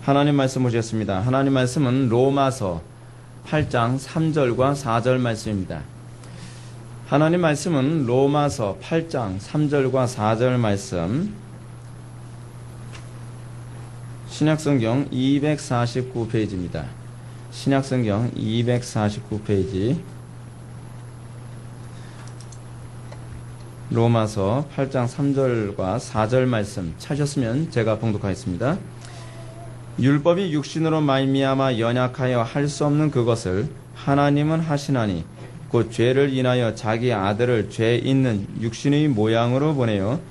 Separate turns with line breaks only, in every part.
하나님 말씀 보시겠습니다. 하나님 말씀은 로마서 8장 3절과 4절 말씀입니다. 하나님 말씀은 로마서 8장 3절과 4절 말씀, 신약성경 249페이지입니다. 신약성경 249페이지, 로마서 8장 3절과 4절 말씀 찾으셨으면 제가 봉독하겠습니다. 율법이 육신으로 말미암아 연약하여 할 수 없는 그것을 하나님은 하시나니 곧 죄를 인하여 자기 아들을 죄 있는 육신의 모양으로 보내어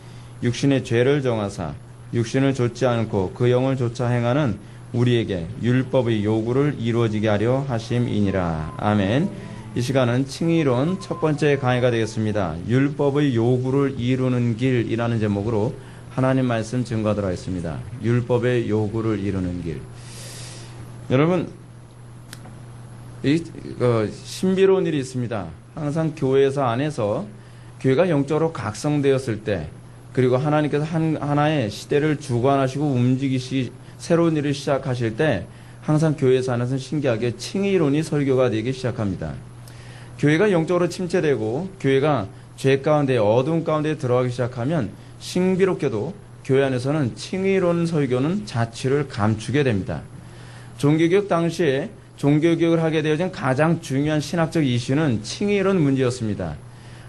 육신의 죄를 정하사 육신을 좇지 않고 그 영을 좇아 행하는 우리에게 율법의 요구를 이루어지게 하려 하심이니라. 아멘. 이 시간은 칭의론 첫 번째 강의가 되겠습니다. 율법의 요구를 이루는 길이라는 제목으로 하나님 말씀 증거하도록 하겠습니다. 율법의 요구를 이루는 길. 여러분, 신비로운 일이 있습니다. 항상 교회에서 안에서 교회가 영적으로 각성되었을 때, 그리고 하나님께서 하나의 시대를 주관하시고 움직이시 새로운 일을 시작하실 때 항상 교회에서 안에서는 신기하게 칭의론이 설교가 되기 시작합니다. 교회가 영적으로 침체되고 교회가 죄 가운데 어두운 가운데 들어가기 시작하면 신비롭게도 교회 안에서는 칭의론 설교는 자취를 감추게 됩니다. 종교개혁 당시에 종교개혁을 하게 되어진 가장 중요한 신학적 이슈는 칭의론 문제였습니다.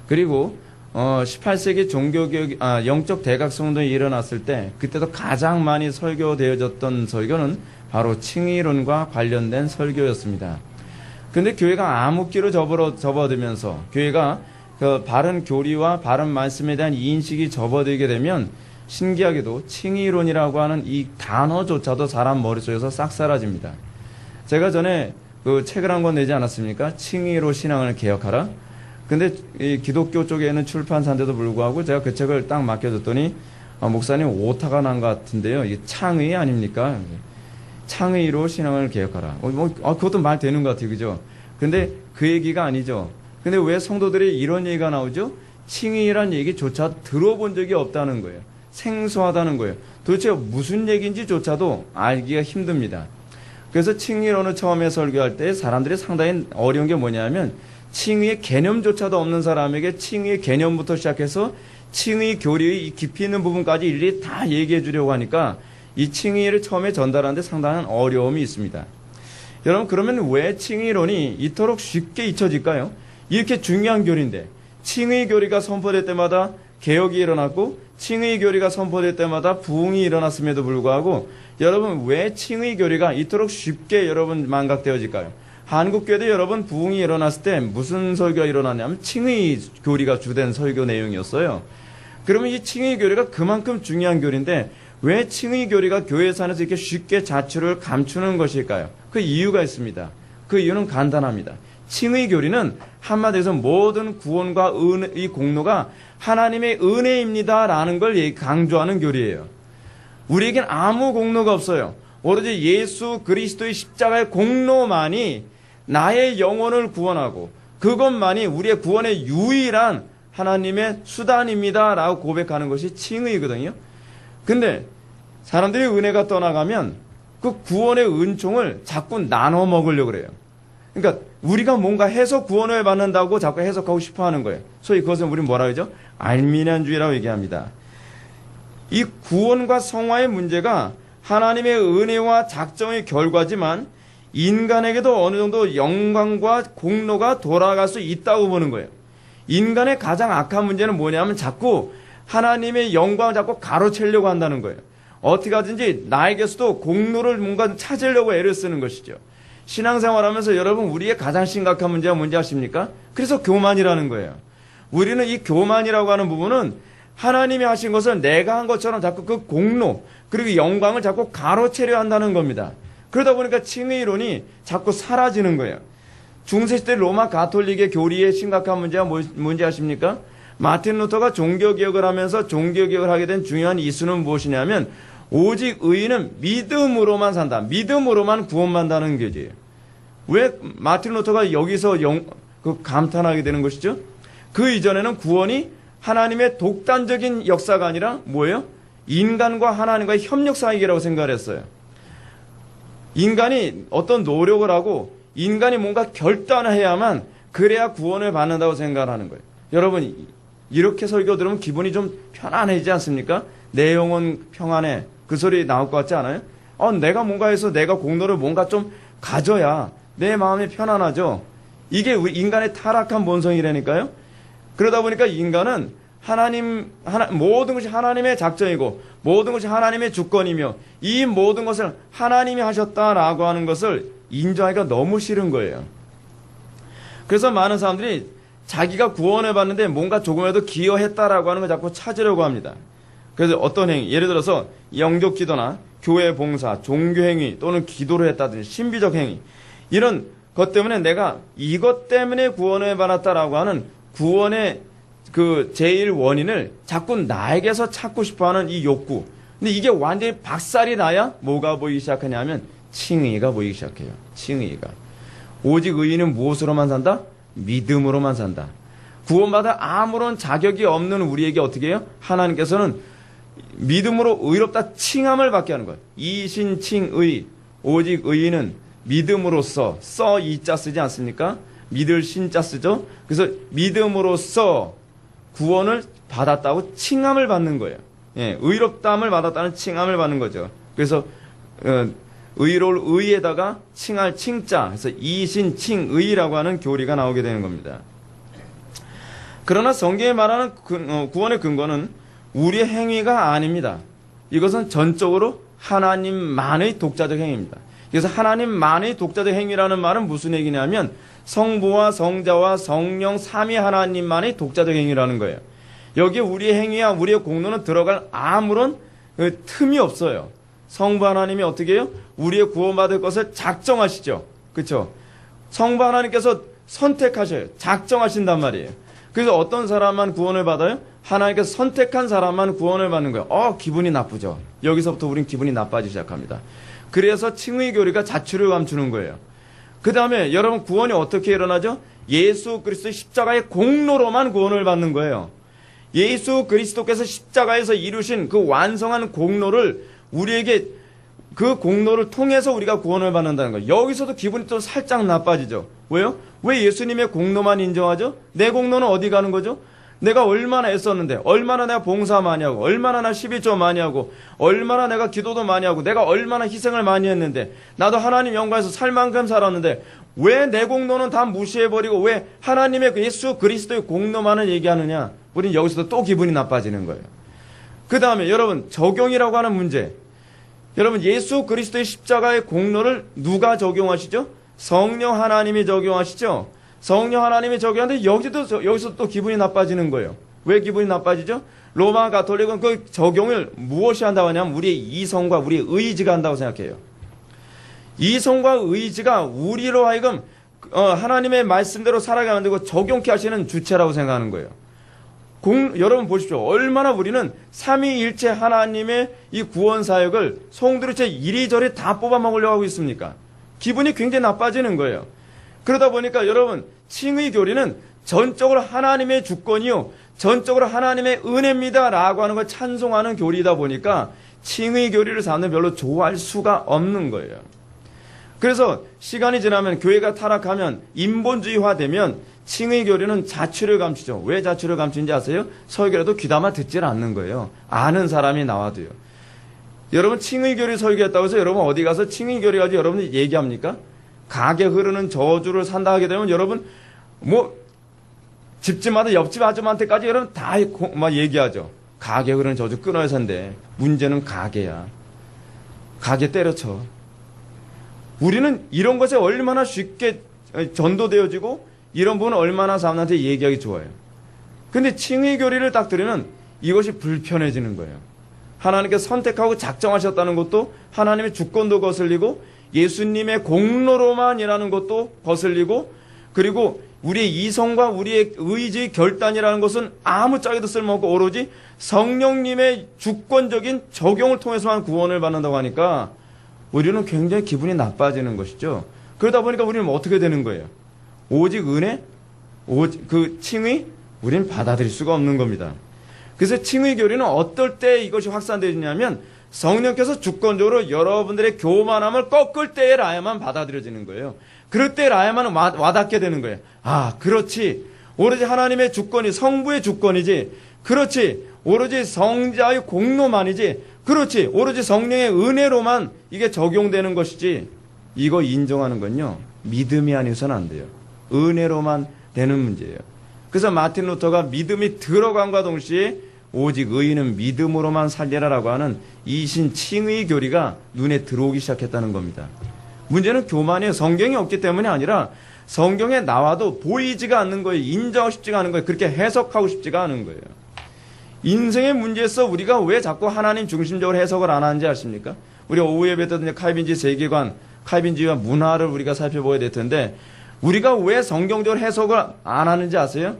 그리고 18세기 종교개혁, 영적 대각성운동이 일어났을 때 그때도 가장 많이 설교되어졌던 설교는 바로 칭의론과 관련된 설교였습니다. 근데 교회가 암흑기로 접어들면서 교회가 그 바른 교리와 바른 말씀에 대한 인식이 접어들게 되면 신기하게도 칭의론이라고 하는 이 단어조차도 사람 머릿속에서 싹 사라집니다. 제가 전에 그 책을 한 권 내지 않았습니까? 칭의로 신앙을 개혁하라. 근데 이 기독교 쪽에 있는 출판사인데도 불구하고 제가 그 책을 딱 맡겨줬더니 목사님 오타가 난 것 같은데요. 이게 창의 아닙니까? 창의로 신앙을 개혁하라. 그것도 말 되는 것 같아요. 그죠? 근데 그 얘기가 아니죠. 근데 왜 성도들이 이런 얘기가 나오죠? 칭의란 얘기조차 들어본 적이 없다는 거예요. 생소하다는 거예요. 도대체 무슨 얘기인지조차도 알기가 힘듭니다. 그래서 칭의론을 처음에 설교할 때 사람들이 상당히 어려운 게 뭐냐면 칭의의 개념조차도 없는 사람에게 칭의의 개념부터 시작해서 칭의 교리의 깊이 있는 부분까지 일일이 다 얘기해 주려고 하니까 이 칭의를 처음에 전달하는데 상당한 어려움이 있습니다. 여러분, 그러면 왜 칭의론이 이토록 쉽게 잊혀질까요? 이렇게 중요한 교리인데 칭의 교리가 선포될 때마다 개혁이 일어났고 칭의 교리가 선포될 때마다 부흥이 일어났음에도 불구하고 여러분, 왜 칭의 교리가 이토록 쉽게 여러분 망각되어질까요? 한국교회도 여러분 부흥이 일어났을 때 무슨 설교가 일어났냐면 칭의 교리가 주된 설교 내용이었어요. 그러면 이 칭의 교리가 그만큼 중요한 교리인데 왜 칭의 교리가 교회 안에서 이렇게 쉽게 자취를 감추는 것일까요? 그 이유가 있습니다. 그 이유는 간단합니다. 칭의 교리는 한마디에서 모든 구원과 은혜의 공로가 하나님의 은혜입니다라는 걸 강조하는 교리예요. 우리에겐 아무 공로가 없어요. 오로지 예수 그리스도의 십자가의 공로만이 나의 영혼을 구원하고 그것만이 우리의 구원의 유일한 하나님의 수단입니다라고 고백하는 것이 칭의거든요. 근데 사람들이 은혜가 떠나가면 그 구원의 은총을 자꾸 나눠 먹으려고 그래요. 그러니까 우리가 뭔가 해서 구원을 받는다고 자꾸 해석하고 싶어 하는 거예요. 소위 그것은 우리 뭐라 그러죠? 알미니안주의라고 얘기합니다. 이 구원과 성화의 문제가 하나님의 은혜와 작정의 결과지만 인간에게도 어느 정도 영광과 공로가 돌아갈 수 있다고 보는 거예요. 인간의 가장 악한 문제는 뭐냐면 자꾸 하나님의 영광을 자꾸 가로채려고 한다는 거예요. 어떻게 하든지 나에게서도 공로를 뭔가 찾으려고 애를 쓰는 것이죠. 신앙생활하면서 여러분 우리의 가장 심각한 문제가 뭔지 아십니까? 그래서 교만이라는 거예요. 우리는 이 교만이라고 하는 부분은 하나님이 하신 것을 내가 한 것처럼 자꾸 그 공로 그리고 영광을 자꾸 가로채려 한다는 겁니다. 그러다 보니까 칭의론이 자꾸 사라지는 거예요. 중세시대 로마 가톨릭의 교리의 심각한 문제가 뭔지 아십니까? 마틴 루터가 종교개혁을 하면서 종교개혁을 하게 된 중요한 이유는 무엇이냐면 오직 의인은 믿음으로만 산다. 믿음으로만 구원받는다는 교제예요. 왜 마틴 루터가 여기서 감탄하게 되는 것이죠? 그 이전에는 구원이 하나님의 독단적인 역사가 아니라 뭐예요? 인간과 하나님과의 협력 사역이라고 생각을 했어요. 인간이 어떤 노력을 하고 인간이 뭔가 결단을 해야만 그래야 구원을 받는다고 생각하는 거예요. 여러분, 이렇게 설교 들으면 기분이 좀 편안해지지 않습니까? 내 영혼 평안해. 그 소리 나올 것 같지 않아요? 내가 뭔가 해서 내가 공로를 뭔가 좀 가져야 내 마음이 편안하죠. 이게 인간의 타락한 본성이라니까요. 그러다 보니까 인간은 모든 것이 하나님의 작정이고 모든 것이 하나님의 주권이며 이 모든 것을 하나님이 하셨다라고 하는 것을 인정하기가 너무 싫은 거예요. 그래서 많은 사람들이 자기가 구원을 받는데 뭔가 조금이라도 기여했다라고 하는 걸 자꾸 찾으려고 합니다. 그래서 어떤 행위, 예를 들어서 영적 기도나 교회 봉사, 종교 행위 또는 기도를 했다든지 신비적 행위, 이런 것 때문에 내가 이것 때문에 구원을 받았다라고 하는 구원의 그 제일 원인을 자꾸 나에게서 찾고 싶어하는 이 욕구. 근데 이게 완전히 박살이 나야 뭐가 보이기 시작하냐면 칭의가 보이기 시작해요. 칭의가. 오직 의인은 무엇으로만 산다? 믿음으로만 산다. 구원받아 아무런 자격이 없는 우리에게 어떻게 해요? 하나님께서는 믿음으로 의롭다 칭함을 받게 하는 거예요. 이신칭의. 오직 의인은 믿음으로써 이자 쓰지 않습니까? 믿을 신자 쓰죠. 그래서 믿음으로써 구원을 받았다고 칭함을 받는 거예요. 예, 의롭다함을 받았다는 칭함을 받는 거죠. 그래서 의로울 의에다가 칭할 칭자, 그래서 이신칭의라고 하는 교리가 나오게 되는 겁니다. 그러나 성경이 말하는 구원의 근거는 우리의 행위가 아닙니다. 이것은 전적으로 하나님만의 독자적 행위입니다. 그래서 하나님만의 독자적 행위라는 말은 무슨 얘기냐면 성부와 성자와 성령 삼위 하나님만의 독자적 행위라는 거예요. 여기에 우리의 행위와 우리의 공로는 들어갈 아무런 틈이 없어요. 성부 하나님이 어떻게 해요? 우리의 구원받을 것을 작정하시죠. 그렇죠? 성부 하나님께서 선택하셔요. 작정하신단 말이에요. 그래서 어떤 사람만 구원을 받아요? 하나님께서 선택한 사람만 구원을 받는 거예요. 기분이 나쁘죠. 여기서부터 우린 기분이 나빠지기 시작합니다. 그래서 칭의 교리가 자취를 감추는 거예요. 그 다음에 여러분 구원이 어떻게 일어나죠? 예수 그리스도의 십자가의 공로로만 구원을 받는 거예요. 예수 그리스도께서 십자가에서 이루신 그 완성한 공로를 우리에게 그 공로를 통해서 우리가 구원을 받는다는 거예요. 여기서도 기분이 또 살짝 나빠지죠. 왜요? 왜 예수님의 공로만 인정하죠? 내 공로는 어디 가는 거죠? 내가 얼마나 애썼는데, 얼마나 내가 봉사 많이 하고, 얼마나 나 11조 많이 하고, 얼마나 내가 기도도 많이 하고, 내가 얼마나 희생을 많이 했는데, 나도 하나님 영광에서 살 만큼 살았는데, 왜 내 공로는 다 무시해버리고, 왜 하나님의 예수 그리스도의 공로만을 얘기하느냐? 우린 여기서도 또 기분이 나빠지는 거예요. 그 다음에 여러분, 적용이라고 하는 문제. 여러분, 예수 그리스도의 십자가의 공로를 누가 적용하시죠? 성령 하나님이 적용하시죠? 성령 하나님이 적용하는데 여기서 또 기분이 나빠지는 거예요. 왜 기분이 나빠지죠? 로마 가톨릭은 그 적용을 무엇이 한다고 하냐면 우리의 이성과 우리의 의지가 한다고 생각해요. 이성과 의지가 우리로 하여금 하나님의 말씀대로 살아가게 만들고 적용케 하시는 주체라고 생각하는 거예요. 여러분 보십시오. 얼마나 우리는 삼위일체 하나님의 이 구원 사역을 성도로체 이리저리 다 뽑아먹으려고 하고 있습니까? 기분이 굉장히 나빠지는 거예요. 그러다 보니까 여러분 칭의 교리는 전적으로 하나님의 주권이요 전적으로 하나님의 은혜입니다 라고 하는 걸 찬송하는 교리이다 보니까 칭의 교리를 사람들은 별로 좋아할 수가 없는 거예요. 그래서 시간이 지나면 교회가 타락하면 인본주의화되면 칭의 교리는 자취를 감추죠. 왜 자취를 감추는지 아세요? 설교라도 귀담아 듣질 않는 거예요. 아는 사람이 나와도요. 여러분 칭의 교리 설교했다고 해서 여러분 어디 가서 칭의 교리 가지고 여러분이 얘기합니까? 가게 흐르는 저주를 산다 하게 되면 여러분 집집마다 옆집 아줌마한테까지 여러분 다 막 얘기하죠. 가게 흐르는 저주 끊어야 산대. 문제는 가게야. 가게 때려쳐. 우리는 이런 것에 얼마나 쉽게 전도되어지고 이런 부분은 얼마나 사람한테 얘기하기 좋아요. 근데 칭의 교리를 딱 들으면 이것이 불편해지는 거예요. 하나님께서 선택하고 작정하셨다는 것도 하나님의 주권도 거슬리고 예수님의 공로로만 일하는 것도 거슬리고 그리고 우리의 이성과 우리의 의지 결단이라는 것은 아무짝에도 쓸모없고 오로지 성령님의 주권적인 적용을 통해서만 구원을 받는다고 하니까 우리는 굉장히 기분이 나빠지는 것이죠. 그러다 보니까 우리는 어떻게 되는 거예요? 오직 은혜, 오직 그 칭의 우리는 받아들일 수가 없는 겁니다. 그래서 칭의 교리는 어떨 때 이것이 확산되느냐면 성령께서 주권적으로 여러분들의 교만함을 꺾을 때라야만 받아들여지는 거예요. 그럴 때라야만 와닿게 되는 거예요. 아, 그렇지. 오로지 하나님의 주권이 성부의 주권이지. 그렇지. 오로지 성자의 공로만이지. 그렇지. 오로지 성령의 은혜로만 이게 적용되는 것이지. 이거 인정하는 건요, 믿음이 아니어서는 안 돼요. 은혜로만 되는 문제예요. 그래서 마틴 루터가 믿음이 들어간과 동시에 오직 의인은 믿음으로만 살리라라고 하는 이신 칭의 교리가 눈에 들어오기 시작했다는 겁니다. 문제는 교만이에요. 성경이 없기 때문이 아니라 성경에 나와도 보이지가 않는 거예요. 인정하고 싶지가 않은 거예요. 그렇게 해석하고 싶지가 않은 거예요. 인생의 문제에서 우리가 왜 자꾸 하나님 중심적으로 해석을 안 하는지 아십니까? 우리 오후 예배 때 칼빈주의 세계관, 칼빈주의와 문화를 우리가 살펴보아야 될 텐데, 우리가 왜 성경적으로 해석을 안 하는지 아세요?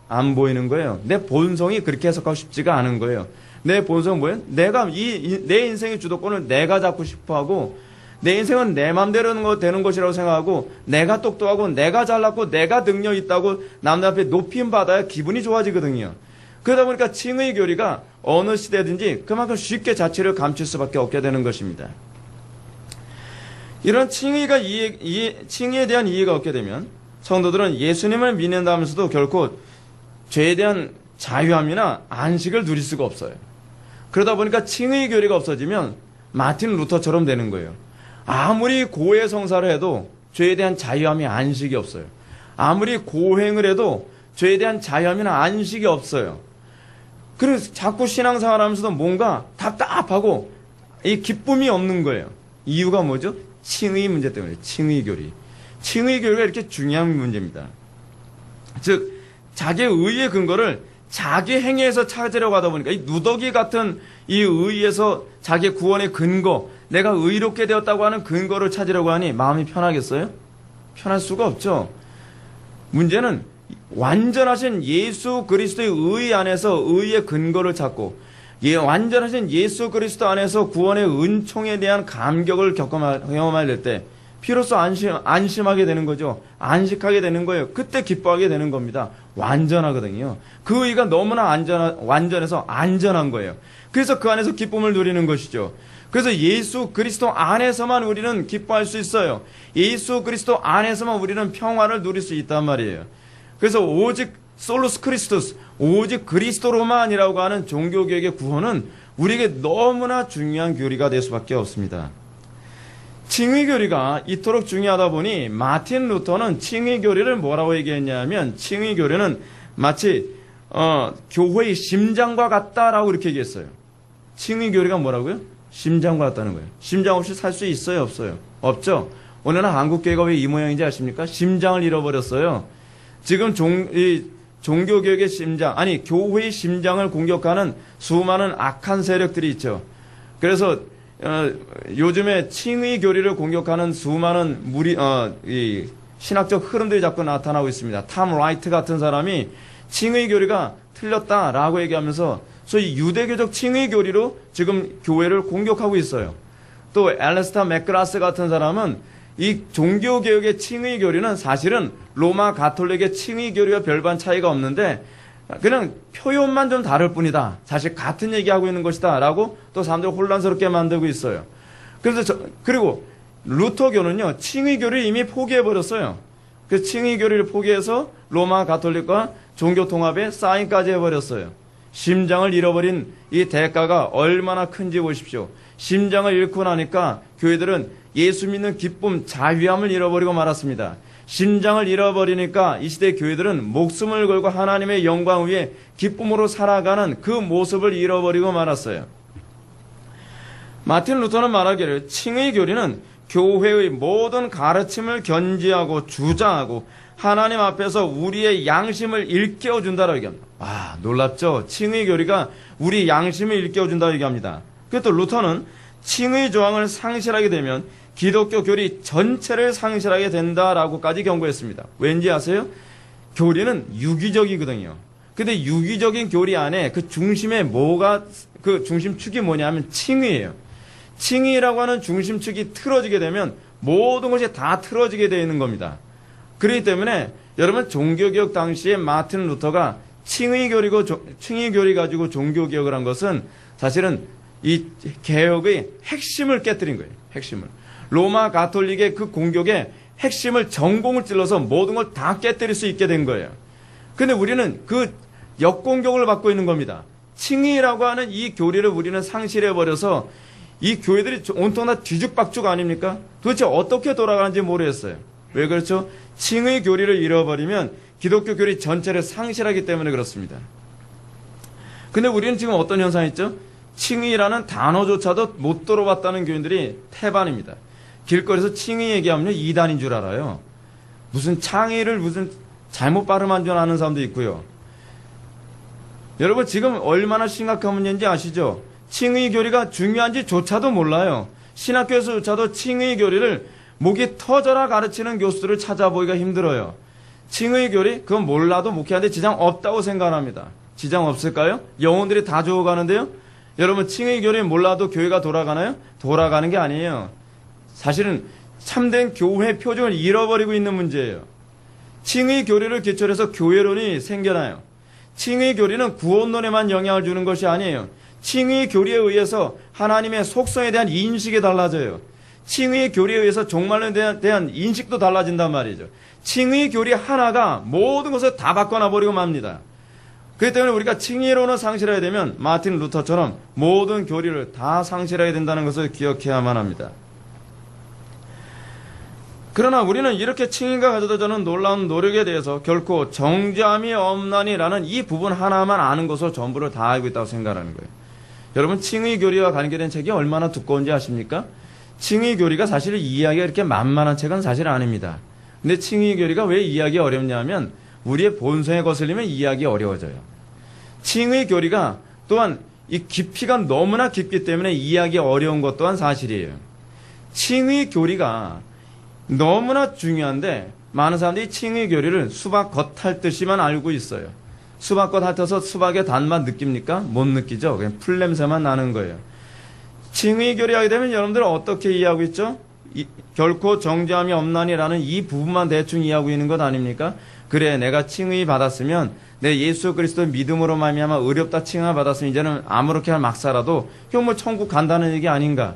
안 보이는 거예요. 내 본성이 그렇게 해석하고 싶지가 않은 거예요. 내 본성은 뭐예요? 내 인생의 주도권을 내가 잡고 싶어 하고, 내 인생은 내 맘대로 되는 것이라고 생각하고, 내가 똑똑하고, 내가 잘났고, 내가 능력 있다고 남들 앞에 높임 받아야 기분이 좋아지거든요. 그러다 보니까 칭의 교리가 어느 시대든지 그만큼 쉽게 자취를 감출 수밖에 없게 되는 것입니다. 이런 칭의에 대한 이해가 없게 되면 성도들은 예수님을 믿는다면서도 결코 죄에 대한 자유함이나 안식을 누릴 수가 없어요. 그러다 보니까 칭의 교리가 없어지면 마틴 루터처럼 되는 거예요. 아무리 고해 성사를 해도 죄에 대한 자유함이 안식이 없어요. 아무리 고행을 해도 죄에 대한 자유함이나 안식이 없어요. 그래서 자꾸 신앙생활 하면서도 뭔가 답답하고 이 기쁨이 없는 거예요. 이유가 뭐죠? 칭의 문제 때문에. 칭의 교리. 칭의 교리가 이렇게 중요한 문제입니다. 즉 자기의 의의 근거를 자기 행위에서 찾으려고 하다 보니까 이 누더기 같은 이 의에서 자기의 구원의 근거, 내가 의롭게 되었다고 하는 근거를 찾으려고 하니 마음이 편하겠어요? 편할 수가 없죠. 문제는 완전하신 예수 그리스도의 의 안에서 의의 근거를 찾고, 완전하신 예수 그리스도 안에서 구원의 은총에 대한 감격을 경험할 때 비로소 안심하게 되는 거죠. 안식하게 되는 거예요. 그때 기뻐하게 되는 겁니다. 완전하거든요. 그 의가 너무나 완전해서 안전한 거예요. 그래서 그 안에서 기쁨을 누리는 것이죠. 그래서 예수 그리스도 안에서만 우리는 기뻐할 수 있어요. 예수 그리스도 안에서만 우리는 평화를 누릴 수 있단 말이에요. 그래서 오직 솔루스 크리스토스, 오직 그리스도로만이라고 하는 종교개혁의 구원은 우리에게 너무나 중요한 교리가 될 수밖에 없습니다. 칭의 교리가 이토록 중요하다 보니 마틴 루터는 칭의 교리를 뭐라고 얘기했냐면, 칭의 교리는 마치 교회의 심장과 같다라고 이렇게 얘기했어요. 칭의 교리가 뭐라고요? 심장과 같다는 거예요. 심장 없이 살 수 있어요, 없어요? 없죠. 오늘날 한국교회가 왜 이 모양인지 아십니까? 심장을 잃어버렸어요. 지금 종교개혁의 심장, 아니 교회의 심장을 공격하는 수많은 악한 세력들이 있죠. 그래서 요즘에 칭의 교리를 공격하는 수많은 이 신학적 흐름들이 자꾸 나타나고 있습니다. 탐 라이트 같은 사람이 칭의 교리가 틀렸다라고 얘기하면서 소위 유대교적 칭의 교리로 지금 교회를 공격하고 있어요. 또 엘레스타 맥그라스 같은 사람은 이 종교개혁의 칭의 교리는 사실은 로마 가톨릭의 칭의 교리와 별반 차이가 없는데 그냥 표현만 좀 다를 뿐이다. 사실 같은 얘기하고 있는 것이다. 라고 또 사람들을 혼란스럽게 만들고 있어요. 그리고 루터교는요, 칭의 교리를 이미 포기해버렸어요. 그 칭의 교리를 포기해서 로마 가톨릭과 종교 통합에 사인까지 해버렸어요. 심장을 잃어버린 이 대가가 얼마나 큰지 보십시오. 심장을 잃고 나니까 교회들은 예수 믿는 기쁨, 자유함을 잃어버리고 말았습니다. 심장을 잃어버리니까 이 시대 교회들은 목숨을 걸고 하나님의 영광 위에 기쁨으로 살아가는 그 모습을 잃어버리고 말았어요. 마틴 루터는 말하기를 칭의 교리는 교회의 모든 가르침을 견지하고 주장하고 하나님 앞에서 우리의 양심을 일깨워준다라고 얘기합니다. 와, 놀랍죠? 칭의 교리가 우리 양심을 일깨워준다고 얘기합니다. 그리고 또 루터는 칭의 조항을 상실하게 되면 기독교 교리 전체를 상실하게 된다라고까지 경고했습니다. 왠지 아세요? 교리는 유기적이거든요. 근데 유기적인 교리 안에 그 중심에 그 중심축이 뭐냐면 칭의예요. 칭의라고 하는 중심축이 틀어지게 되면 모든 것이 다 틀어지게 되어 있는 겁니다. 그렇기 때문에 여러분 종교개혁 당시에 마틴 루터가 칭의 교리 가지고 종교개혁을 한 것은 사실은 이 개혁의 핵심을 깨뜨린 거예요. 핵심을. 로마 가톨릭의 그 공격의 핵심을 전공을 찔러서 모든 걸 다 깨뜨릴 수 있게 된 거예요. 근데 우리는 그 역공격을 받고 있는 겁니다. 칭의라고 하는 이 교리를 우리는 상실해버려서 이 교회들이 온통 다 뒤죽박죽 아닙니까? 도대체 어떻게 돌아가는지 모르겠어요. 왜 그렇죠? 칭의 교리를 잃어버리면 기독교 교리 전체를 상실하기 때문에 그렇습니다. 근데 우리는 지금 어떤 현상이 있죠? 칭의라는 단어조차도 못 들어봤다는 교인들이 태반입니다. 길거리에서 칭의 얘기하면 이단인 줄 알아요. 무슨 창의를 무슨 잘못 발음한 줄 아는 사람도 있고요. 여러분 지금 얼마나 심각한 문제인지 아시죠? 칭의 교리가 중요한지조차도 몰라요. 신학교에서조차도 칭의 교리를 목이 터져라 가르치는 교수들을 찾아보기가 힘들어요. 칭의 교리? 그건 몰라도 목회하는데 지장 없다고 생각합니다. 지장 없을까요? 영혼들이 다 죽어가는데요? 여러분 칭의 교리 몰라도 교회가 돌아가나요? 돌아가는 게 아니에요. 사실은 참된 교회 표준을 잃어버리고 있는 문제예요. 칭의 교리를 기초로 해서 교회론이 생겨나요. 칭의 교리는 구원론에만 영향을 주는 것이 아니에요. 칭의 교리에 의해서 하나님의 속성에 대한 인식이 달라져요. 칭의 교리에 의해서 종말론에 대한 인식도 달라진단 말이죠. 칭의 교리 하나가 모든 것을 다 바꿔놔버리고 맙니다. 그렇기 때문에 우리가 칭의론을 상실해야 되면 마틴 루터처럼 모든 교리를 다 상실해야 된다는 것을 기억해야만 합니다. 그러나 우리는 이렇게 칭의가 가져다 주는 놀라운 노력에 대해서 결코 정죄함이 없나니라는 이 부분 하나만 아는 것으로 전부를 다 알고 있다고 생각하는 거예요. 여러분 칭의 교리와 관계된 책이 얼마나 두꺼운지 아십니까? 칭의 교리가 사실 이해하기가 이렇게 만만한 책은 사실 아닙니다. 근데 칭의 교리가 왜 이해하기 어렵냐면 우리의 본성에 거슬리면 이해하기 어려워져요. 칭의 교리가 또한 이 깊이가 너무나 깊기 때문에 이해하기 어려운 것 또한 사실이에요. 칭의 교리가 너무나 중요한데 많은 사람들이 칭의 교리를 수박 겉 핥듯이만 알고 있어요. 수박 겉 핥아서 수박의 단맛 느낍니까? 못 느끼죠. 그냥 풀냄새만 나는 거예요. 칭의 교리 하게 되면 여러분들은 어떻게 이해하고 있죠? 결코 정죄함이 없나니라는 이 부분만 대충 이해하고 있는 것 아닙니까? 그래 내가 칭의 받았으면 내 예수 그리스도 믿음으로 말미암아 의롭다 칭의 받았으면 이제는 아무렇게나 막 살아도 형 뭐 천국 간다는 얘기 아닌가?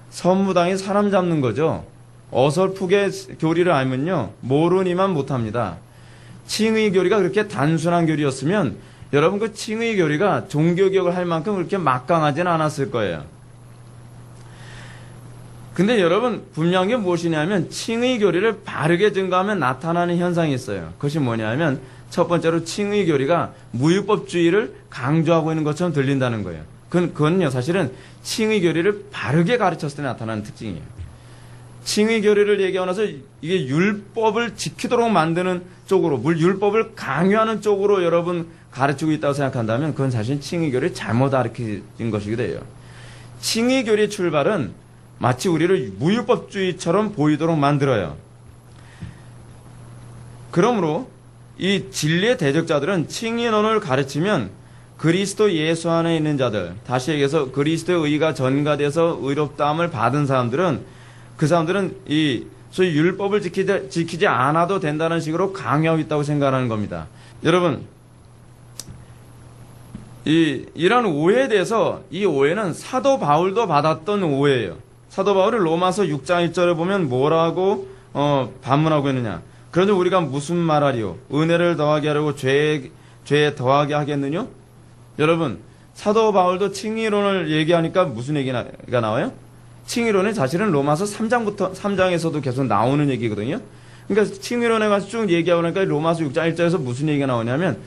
선무당이 사람 잡는 거죠. 어설프게 교리를 알면요 모르니만 못합니다. 칭의 교리가 그렇게 단순한 교리였으면 여러분 그 칭의 교리가 종교개혁을 할 만큼 그렇게 막강하지는 않았을 거예요. 근데 여러분 분명한 게 무엇이냐면 칭의 교리를 바르게 증거하면 나타나는 현상이 있어요. 그것이 뭐냐면 첫 번째로 칭의 교리가 무율법주의를 강조하고 있는 것처럼 들린다는 거예요. 그건요 사실은 칭의 교리를 바르게 가르쳤을 때 나타나는 특징이에요. 칭의 교리를 얘기하고 나서 이게 율법을 지키도록 만드는 쪽으로 율법을 강요하는 쪽으로 여러분 가르치고 있다고 생각한다면 그건 사실 칭의 교리를 잘못 가르친 것이기도 해요. 칭의 교리의 출발은 마치 우리를 무율법주의처럼 보이도록 만들어요. 그러므로 이 진리의 대적자들은 칭의론을 가르치면 그리스도 예수 안에 있는 자들, 다시 얘기해서 그리스도의 의가 전가돼서 의롭다함을 받은 사람들은 그 사람들은 이 소위 율법을 지키지 않아도 된다는 식으로 강요하고 있다고 생각하는 겁니다. 여러분, 이런 오해에 대해서 이 오해는 사도 바울도 받았던 오해예요. 사도 바울이 로마서 6장 1절에 보면 뭐라고 반문하고 있느냐. 그런데 우리가 무슨 말하리요? 은혜를 더하게 하려고 죄에 더하게 하겠느냐? 여러분, 사도 바울도 칭의론을 얘기하니까 무슨 얘기가 나와요? 칭의론은 사실은 로마서 3장에서도 계속 나오는 얘기거든요. 그러니까 칭의론에 가서 쭉 얘기하고 나니까 로마서 6장 1절에서 무슨 얘기가 나오냐면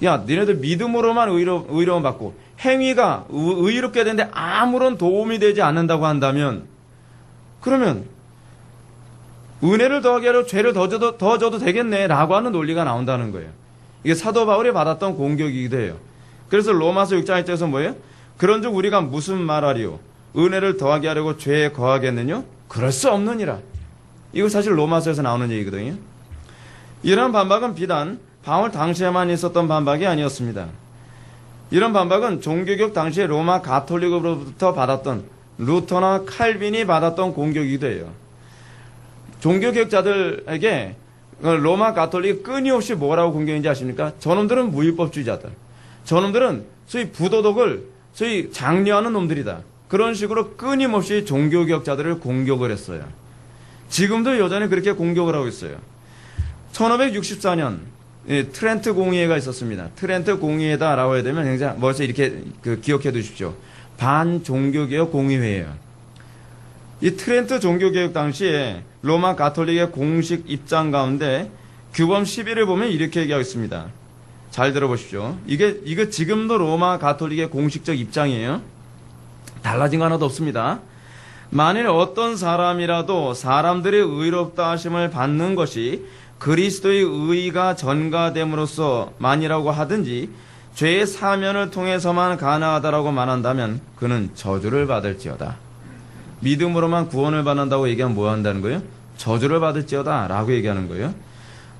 야, 너네들 믿음으로만 의로움 받고 행위가 의롭게 되는데 아무런 도움이 되지 않는다고 한다면 그러면 은혜를 더하게 하려 죄를 더 줘도 되겠네 라고 하는 논리가 나온다는 거예요. 이게 사도 바울이 받았던 공격이기도 해요. 그래서 로마서 6장 1절에서 뭐예요? 그런즉 우리가 무슨 말하리요? 은혜를 더하게 하려고 죄에 거하겠느냐? 그럴 수 없느니라. 이거 사실 로마서에서 나오는 얘기거든요. 이러한 반박은 비단 바울 당시에만 있었던 반박이 아니었습니다. 이런 반박은 종교개혁 당시에 로마 가톨릭으로부터 받았던 루터나 칼빈이 받았던 공격이기도 해요. 종교개혁자들에게 로마 가톨릭이 끊임없이 뭐라고 공격인지 아십니까? 저놈들은 무율법주의자들. 저놈들은 소위 부도덕을 소위 장려하는 놈들이다. 그런 식으로 끊임없이 종교개혁자들을 공격을 했어요. 지금도 여전히 그렇게 공격을 하고 있어요. 1564년 트렌트 공의회가 있었습니다. 트렌트 공의회다라고 해야 되면 굉장히 벌써 이렇게 기억해 두십시오. 반종교개혁 공의회예요. 이 트렌트 종교개혁 당시에 로마 가톨릭의 공식 입장 가운데 규범 11을 보면 이렇게 얘기하고 있습니다. 잘 들어보십시오. 이거 지금도 로마 가톨릭의 공식적 입장이에요. 달라진 거 하나도 없습니다. 만일 어떤 사람이라도 사람들의 의롭다 하심을 받는 것이 그리스도의 의가 전가됨으로써 만이라고 하든지 죄의 사면을 통해서만 가능하다라고 말한다면 그는 저주를 받을지어다. 믿음으로만 구원을 받는다고 얘기하면 뭐 한다는 거예요? 저주를 받을지어다 라고 얘기하는 거예요.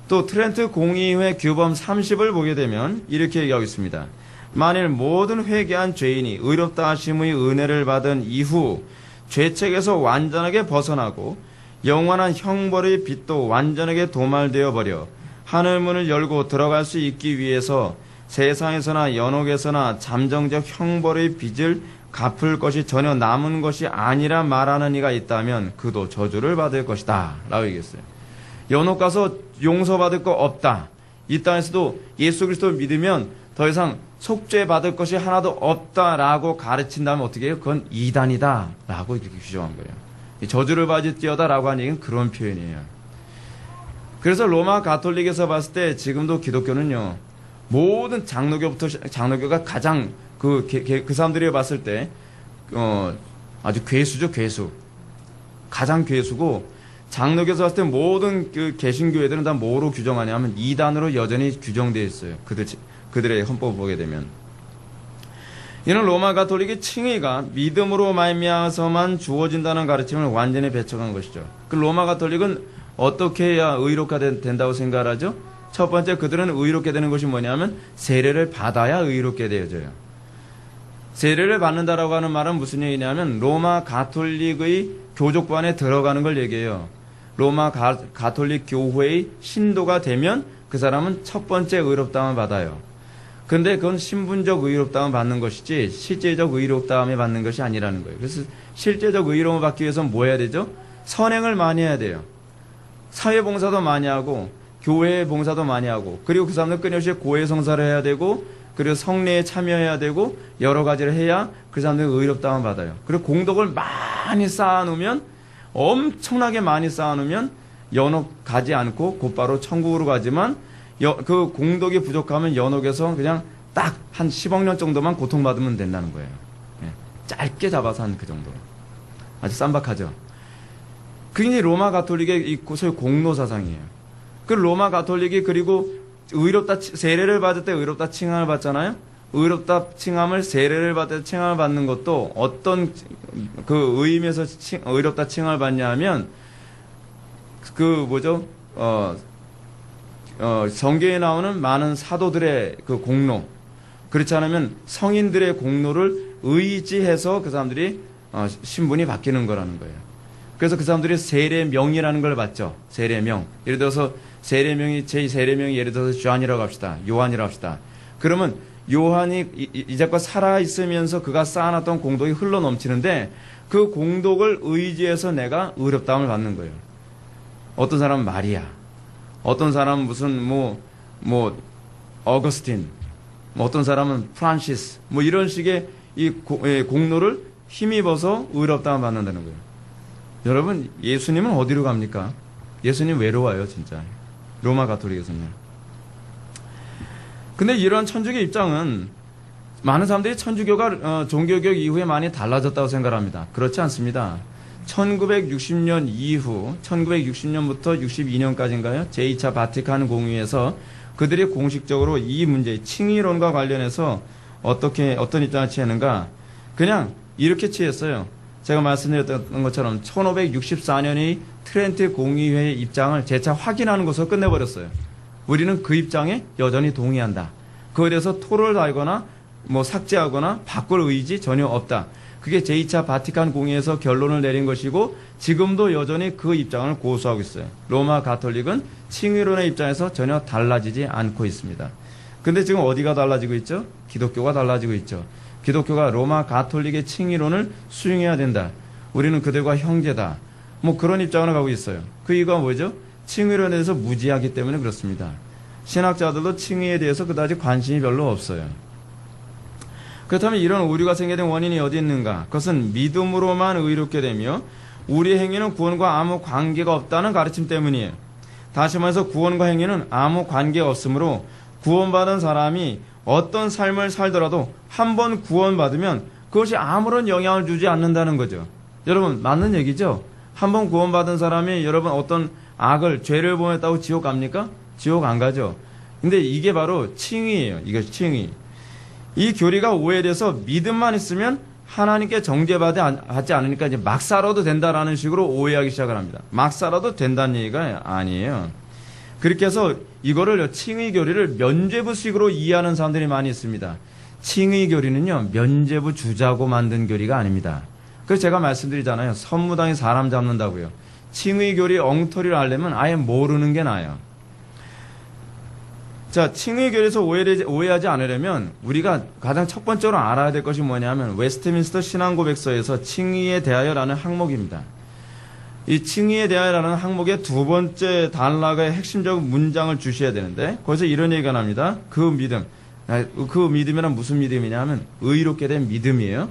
또 트렌트 공의회 규범 30을 보게 되면 이렇게 얘기하고 있습니다. 만일 모든 회개한 죄인이 의롭다 하심의 은혜를 받은 이후 죄책에서 완전하게 벗어나고 영원한 형벌의 빛도 완전하게 도말되어 버려 하늘문을 열고 들어갈 수 있기 위해서 세상에서나 연옥에서나 잠정적 형벌의 빚을 갚을 것이 전혀 남은 것이 아니라 말하는 이가 있다면 그도 저주를 받을 것이다 라고 얘기했어요. 연옥 가서 용서받을 거 없다. 이 땅에서도 예수 그리스도 믿으면 더 이상 속죄 받을 것이 하나도 없다라고 가르친다면 어떻게 해요? 그건 이단이다 라고 이렇게 규정한 거예요. 저주를 받을지어다 라고 하는 얘기는 그런 표현이에요. 그래서 로마 가톨릭에서 봤을 때 지금도 기독교는요, 모든 장로교가 가장 그 사람들이 봤을 때 아주 괴수죠. 괴수. 가장 괴수고, 장로교에서 봤을 때 모든 그 개신교회들은 다 뭐로 규정하냐면 이단으로 여전히 규정되어 있어요. 그들의 헌법을 보게 되면. 이는 로마 가톨릭의 칭의가 믿음으로 말미암아서만 주어진다는 가르침을 완전히 배척한 것이죠. 그 로마 가톨릭은 어떻게 해야 의롭게 된다고 생각을 하죠? 첫 번째, 그들은 의롭게 되는 것이 뭐냐면 세례를 받아야 의롭게 되어져요. 세례를 받는다라고 하는 말은 무슨 얘기냐면 로마 가톨릭의 교족부 안에 들어가는 걸 얘기해요. 로마 가톨릭 교회의 신도가 되면 그 사람은 첫 번째 의롭다함을 받아요. 근데 그건 신분적 의롭다함을 받는 것이지 실제적 의롭다함을 받는 것이 아니라는 거예요. 그래서 실제적 의로움을 받기 위해서는 뭐 해야 되죠? 선행을 많이 해야 돼요. 사회봉사도 많이 하고 교회 봉사도 많이 하고, 그리고 그 사람들 끊임없이 고해 성사를 해야 되고, 그리고 성례에 참여해야 되고, 여러 가지를 해야 그 사람들이 의롭다함을 받아요. 그리고 공덕을 많이 쌓아놓으면, 엄청나게 많이 쌓아놓으면 연옥 가지 않고 곧바로 천국으로 가지만, 그 공덕이 부족하면 연옥에서 그냥 딱 한 10억 년 정도만 고통받으면 된다는 거예요. 예, 짧게 잡아서 한 그 정도. 아주 쌈박하죠. 그게 로마 가톨릭의 이 소위 공로 사상이에요. 그 로마 가톨릭이 그리고 의롭다 세례를 받을 때 의롭다 칭함을 받잖아요. 의롭다 칭함을 세례를 받을 때 칭함을 받는 것도 어떤 그 의미에서 의롭다 칭함을 받냐 하면 그 뭐죠? 성경에 나오는 많은 사도들의 그 공로, 그렇지 않으면 성인들의 공로를 의지해서 그 사람들이 신분이 바뀌는 거라는 거예요. 그래서 그 사람들이 세례명이라는 걸 받죠. 세례명. 예를 들어서 세례명이, 제 세례명이 예를 들어서 요한이라고 합시다. 요한이라고 합시다. 그러면 요한이 이제껏 살아있으면서 그가 쌓아놨던 공덕이 흘러 넘치는데 그 공덕을 의지해서 내가 의롭다함을 받는 거예요. 어떤 사람은 마리아, 어떤 사람은 무슨 어거스틴, 어떤 사람은 프란시스, 이런 식의 이 공로를 힘입어서 의롭다함을 받는다는 거예요. 여러분, 예수님은 어디로 갑니까? 예수님 외로워요, 진짜. 로마 가톨릭에서는. 근데 이런 천주교 입장은 많은 사람들이 천주교가 종교개혁 이후에 많이 달라졌다고 생각합니다. 그렇지 않습니다. 1960년 이후 1960년부터 62년까지인가요? 제2차 바티칸 공의회에서 그들이 공식적으로 이 문제, 칭의론과 관련해서 어떤 입장을 취했는가? 그냥 이렇게 취했어요. 제가 말씀드렸던 것처럼 1564년의 트렌트 공의회의 입장을 재차 확인하는 것으로 끝내버렸어요. 우리는 그 입장에 여전히 동의한다. 그에 대해서 토를 달거나 삭제하거나 바꿀 의지 전혀 없다. 그게 제2차 바티칸 공의회에서 결론을 내린 것이고 지금도 여전히 그 입장을 고수하고 있어요. 로마 가톨릭은 칭의론의 입장에서 전혀 달라지지 않고 있습니다. 근데 지금 어디가 달라지고 있죠? 기독교가 달라지고 있죠. 기독교가 로마 가톨릭의 칭의론을 수용해야 된다. 우리는 그들과 형제다. 뭐 그런 입장으로 가고 있어요. 그 이유가 뭐죠? 칭의론에 대해서 무지하기 때문에 그렇습니다. 신학자들도 칭의에 대해서 그다지 관심이 별로 없어요. 그렇다면 이런 오류가 생기게 된 원인이 어디 있는가? 그것은 믿음으로만 의롭게 되며 우리의 행위는 구원과 아무 관계가 없다는 가르침 때문이에요. 다시 말해서 구원과 행위는 아무 관계가 없으므로 구원받은 사람이 어떤 삶을 살더라도 한 번 구원받으면 그것이 아무런 영향을 주지 않는다는 거죠. 여러분 맞는 얘기죠? 한 번 구원받은 사람이 여러분 어떤 악을 죄를 범했다고 지옥 갑니까? 지옥 안 가죠. 근데 이게 바로 칭의예요. 이것이 칭의. 이 교리가 오해돼서 믿음만 있으면 하나님께 정죄받지 않으니까 이제 막 살아도 된다라는 식으로 오해하기 시작을 합니다. 막 살아도 된다는 얘기가 아니에요. 그렇게 해서 이거를 칭의 교리를 면죄부식으로 이해하는 사람들이 많이 있습니다. 칭의 교리는요, 면죄부 주자고 만든 교리가 아닙니다. 그래서 제가 말씀드리잖아요. 선무당이 사람 잡는다고요. 칭의 교리 엉터리를 알려면 아예 모르는 게 나아요. 자, 칭의 교리에서 오해하지 않으려면 우리가 가장 첫 번째로 알아야 될 것이 뭐냐면 웨스트민스터 신앙고백서에서 칭의에 대하여라는 항목입니다. 이 칭의에 대하여라는 항목의 두 번째 단락의 핵심적 문장을 주셔야 되는데 거기서 이런 얘기가 납니다. 그 믿음이란 무슨 믿음이냐 하면 의롭게 된 믿음이에요.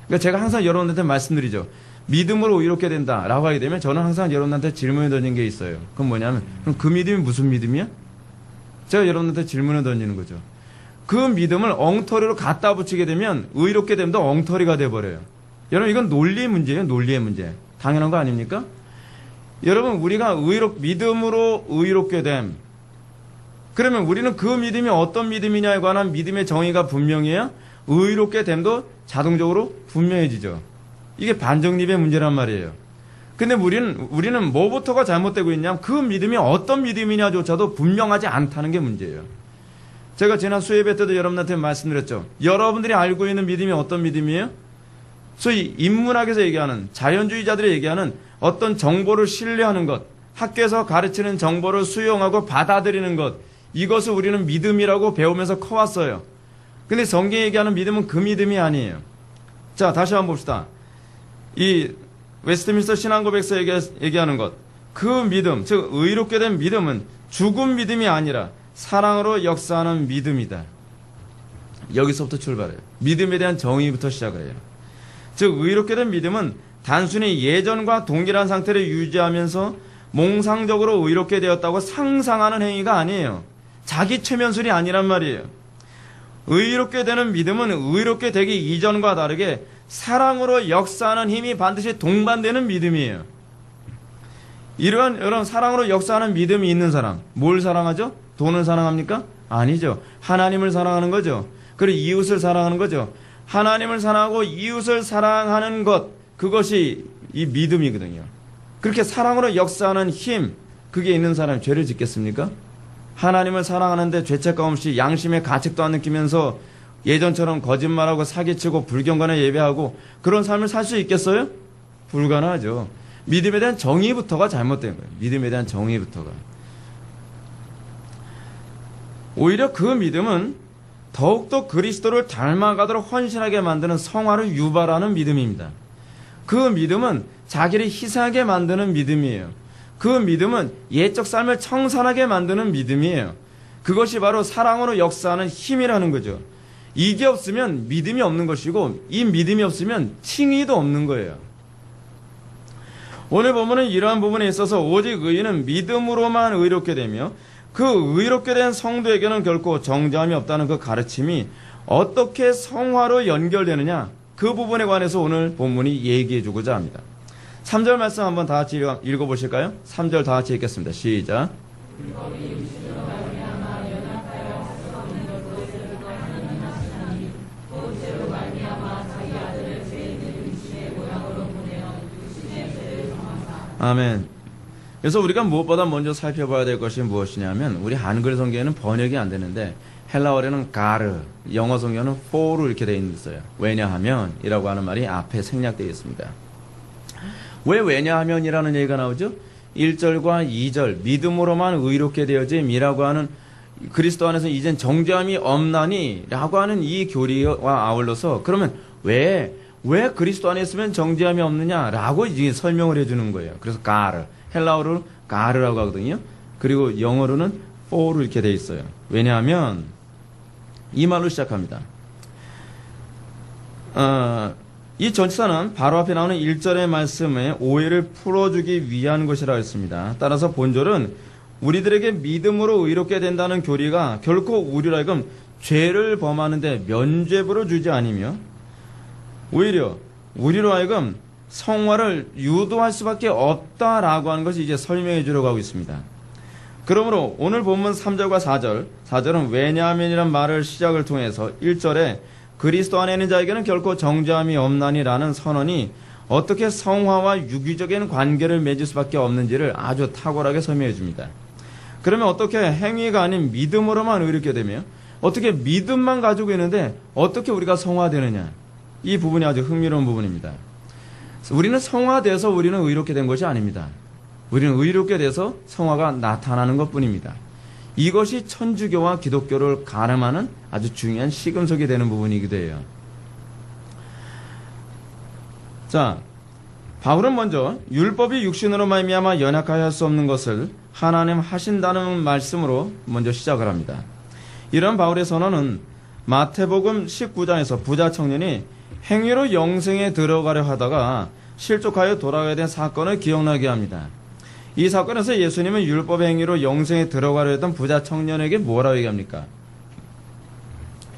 그러니까 제가 항상 여러분한테 말씀드리죠. 믿음으로 의롭게 된다라고 하게 되면 저는 항상 여러분한테 질문을 던진 게 있어요. 그건 뭐냐면 그럼 그 믿음이 무슨 믿음이야? 제가 여러분한테 질문을 던지는 거죠. 그 믿음을 엉터리로 갖다 붙이게 되면 의롭게 됨도 엉터리가 돼버려요. 여러분 이건 논리의 문제예요. 논리의 문제. 당연한 거 아닙니까? 여러분 우리가 믿음으로 의롭게 됨. 그러면 우리는 그 믿음이 어떤 믿음이냐에 관한 믿음의 정의가 분명해야 의롭게 됨도 자동적으로 분명해지죠. 이게 반정립의 문제란 말이에요. 근데 우리는 뭐부터가 잘못되고 있냐면 그 믿음이 어떤 믿음이냐조차도 분명하지 않다는 게 문제예요. 제가 지난 수예배 때도 여러분한테 말씀드렸죠. 여러분들이 알고 있는 믿음이 어떤 믿음이에요? 소위 인문학에서 얘기하는 자연주의자들이 얘기하는 어떤 정보를 신뢰하는 것, 학교에서 가르치는 정보를 수용하고 받아들이는 것, 이것을 우리는 믿음이라고 배우면서 커왔어요. 근데 성경이 얘기하는 믿음은 그 믿음이 아니에요. 자, 다시 한번 봅시다. 이 웨스트민스터 신앙고백서 얘기하는 것, 그 믿음, 즉 의롭게 된 믿음은 죽은 믿음이 아니라 사랑으로 역사하는 믿음이다. 여기서부터 출발해요. 믿음에 대한 정의부터 시작을 해요. 즉 의롭게 된 믿음은 단순히 예전과 동일한 상태를 유지하면서 몽상적으로 의롭게 되었다고 상상하는 행위가 아니에요. 자기 최면술이 아니란 말이에요. 의롭게 되는 믿음은 의롭게 되기 이전과 다르게 사랑으로 역사하는 힘이 반드시 동반되는 믿음이에요. 이런 사랑으로 역사하는 믿음이 있는 사람, 뭘 사랑하죠? 돈을 사랑합니까? 아니죠. 하나님을 사랑하는 거죠. 그리고 이웃을 사랑하는 거죠. 하나님을 사랑하고 이웃을 사랑하는 것, 그것이 이 믿음이거든요. 그렇게 사랑으로 역사하는 힘, 그게 있는 사람이 죄를 짓겠습니까? 하나님을 사랑하는데 죄책감 없이 양심의 가책도 안 느끼면서 예전처럼 거짓말하고 사기치고 불경건에 예배하고 그런 삶을 살 수 있겠어요? 불가능하죠. 믿음에 대한 정의부터가 잘못된 거예요. 믿음에 대한 정의부터가. 오히려 그 믿음은 더욱더 그리스도를 닮아가도록 헌신하게 만드는 성화를 유발하는 믿음입니다. 그 믿음은 자기를 희생하게 만드는 믿음이에요. 그 믿음은 옛적 삶을 청산하게 만드는 믿음이에요. 그것이 바로 사랑으로 역사하는 힘이라는 거죠. 이게 없으면 믿음이 없는 것이고 이 믿음이 없으면 칭의도 없는 거예요. 오늘 본문은 이러한 부분에 있어서 오직 의인은 믿음으로만 의롭게 되며 그 의롭게 된 성도에게는 결코 정죄함이 없다는 그 가르침이 어떻게 성화로 연결되느냐, 그 부분에 관해서 오늘 본문이 얘기해 주고자 합니다. 3절 말씀 한번 다 같이 읽어보실까요? 3절 다 같이 읽겠습니다. 시작. 아멘. 그래서 우리가 무엇보다 먼저 살펴봐야 될 것이 무엇이냐면 우리 한글 성경에는 번역이 안 되는데 헬라어로는 가르, 영어 성경은 for로 이렇게 되어 있어요. 왜냐하면 이라고 하는 말이 앞에 생략되어 있습니다. 왜 왜냐하면이라는 얘기가 나오죠? 1절과 2절 믿음으로만 의롭게 되어짐이라고 하는 그리스도 안에서 이젠 정죄함이 없나니라고 하는 이 교리와 아울러서 그러면 왜 그리스도 안에 있으면 정죄함이 없느냐라고 이제 설명을 해주는 거예요. 그래서 가르, 헬라어로 가르라고 하거든요. 그리고 영어로는 for로 이렇게 돼 있어요. 왜냐하면 이 말로 시작합니다. 이 전치사는 바로 앞에 나오는 1절의 말씀에 오해를 풀어주기 위한 것이라 했습니다. 따라서 본절은 우리들에게 믿음으로 의롭게 된다는 교리가 결코 우리로 하여금 죄를 범하는데 면죄부를 주지 않으며 오히려 우리로 하여금 성화를 유도할 수밖에 없다라고 하는 것이 이제 설명해 주려고 하고 있습니다. 그러므로 오늘 본문 3절과 4절은 왜냐하면이란 말을 시작을 통해서 1절에 그리스도 안에 있는 자에게는 결코 정죄함이 없나니라는 선언이 어떻게 성화와 유기적인 관계를 맺을 수밖에 없는지를 아주 탁월하게 설명해 줍니다. 그러면 어떻게 행위가 아닌 믿음으로만 의롭게 되며 어떻게 믿음만 가지고 있는데 어떻게 우리가 성화되느냐, 이 부분이 아주 흥미로운 부분입니다. 우리는 성화돼서 우리는 의롭게 된 것이 아닙니다. 우리는 의롭게 돼서 성화가 나타나는 것뿐입니다. 이것이 천주교와 기독교를 가늠하는 아주 중요한 시금석이 되는 부분이기도 해요. 자, 바울은 먼저 율법이 육신으로 말미암아 연약하여 할 수 없는 것을 하나님 하신다는 말씀으로 먼저 시작을 합니다. 이런 바울의 선언은 마태복음 19장에서 부자 청년이 행위로 영생에 들어가려 하다가 실족하여 돌아가야 된 사건을 기억나게 합니다. 이 사건에서 예수님은 율법의 행위로 영생에 들어가려 했던 부자 청년에게 뭐라고 얘기합니까?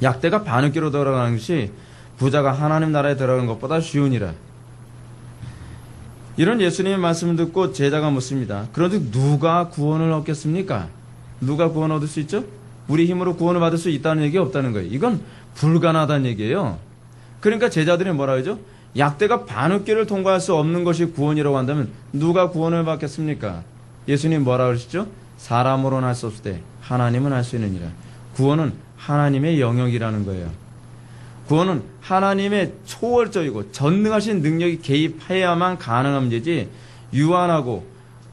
약대가 바느끼로 들어가는 것이 부자가 하나님 나라에 들어가는 것보다 쉬우니라. 이런 예수님의 말씀을 듣고 제자가 묻습니다. 그런데 누가 구원을 얻겠습니까? 누가 구원을 얻을 수 있죠? 우리 힘으로 구원을 받을 수 있다는 얘기가 없다는 거예요. 이건 불가능하다는 얘기예요. 그러니까 제자들이 뭐라 하죠? 약대가 바느끼를 통과할 수 없는 것이 구원이라고 한다면 누가 구원을 받겠습니까? 예수님 뭐라 그러시죠? 사람으로는 할 수 없을 때 하나님은 할 수 있느니라. 구원은 하나님의 영역이라는 거예요. 구원은 하나님의 초월적이고 전능하신 능력이 개입해야만 가능한 문제지, 유한하고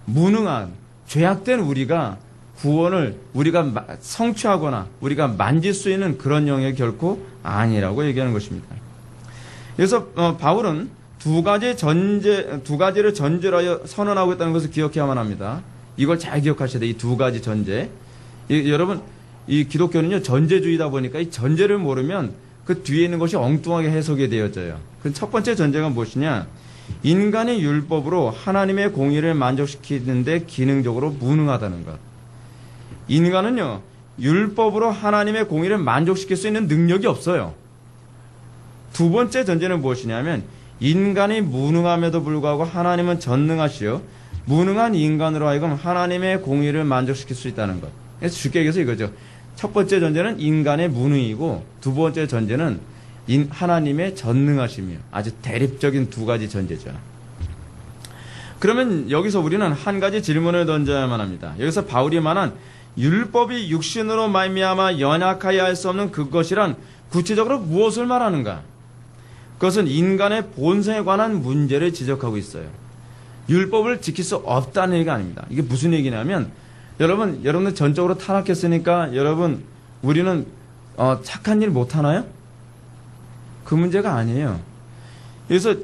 무능한 죄악된 우리가 구원을 우리가 성취하거나 우리가 만질 수 있는 그런 영역이 결코 아니라고 얘기하는 것입니다. 그래서 바울은 두 가지를 전제하여 선언하고 있다는 것을 기억해야만 합니다. 이걸 잘 기억하셔야 돼요. 이 두 가지 전제. 여러분, 이 기독교는요, 전제주의다 보니까 이 전제를 모르면 그 뒤에 있는 것이 엉뚱하게 해석이 되어져요. 그 첫 번째 전제가 무엇이냐? 인간의 율법으로 하나님의 공의를 만족시키는데 기능적으로 무능하다는 것. 인간은요, 율법으로 하나님의 공의를 만족시킬 수 있는 능력이 없어요. 두 번째 전제는 무엇이냐면 인간이 무능함에도 불구하고 하나님은 전능하시오 무능한 인간으로 하여금 하나님의 공의를 만족시킬 수 있다는 것. 그래서 쉽게 얘기해서 이거죠. 첫 번째 전제는 인간의 무능이고 두 번째 전제는 하나님의 전능하심이요. 아주 대립적인 두 가지 전제죠. 그러면 여기서 우리는 한 가지 질문을 던져야만 합니다. 여기서 바울이 말한 율법이 육신으로 말미암아 연약하여 할 수 없는 그것이란 구체적으로 무엇을 말하는가? 그것은 인간의 본성에 관한 문제를 지적하고 있어요. 율법을 지킬 수 없다는 얘기가 아닙니다. 이게 무슨 얘기냐면 여러분들 전적으로 타락했으니까 우리는 착한 일 못하나요? 그 문제가 아니에요. 그래서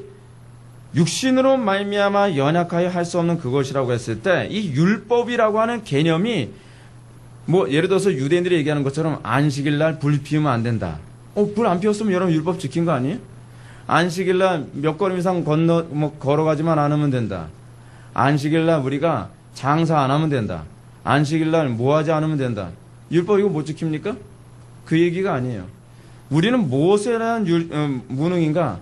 육신으로 말미암아 연약하여 할 수 없는 그것이라고 했을 때 이 율법이라고 하는 개념이 뭐 예를 들어서 유대인들이 얘기하는 것처럼 안식일날 불 피우면 안 된다. 불 안 피웠으면 여러분 율법 지킨 거 아니에요? 안식일날 몇 걸음 이상 걸어가지만 않으면 된다. 안식일날 우리가 장사 안 하면 된다. 안식일날 뭐 하지 않으면 된다. 율법 이거 못 지킵니까? 그 얘기가 아니에요. 우리는 무엇에 대한 무능인가?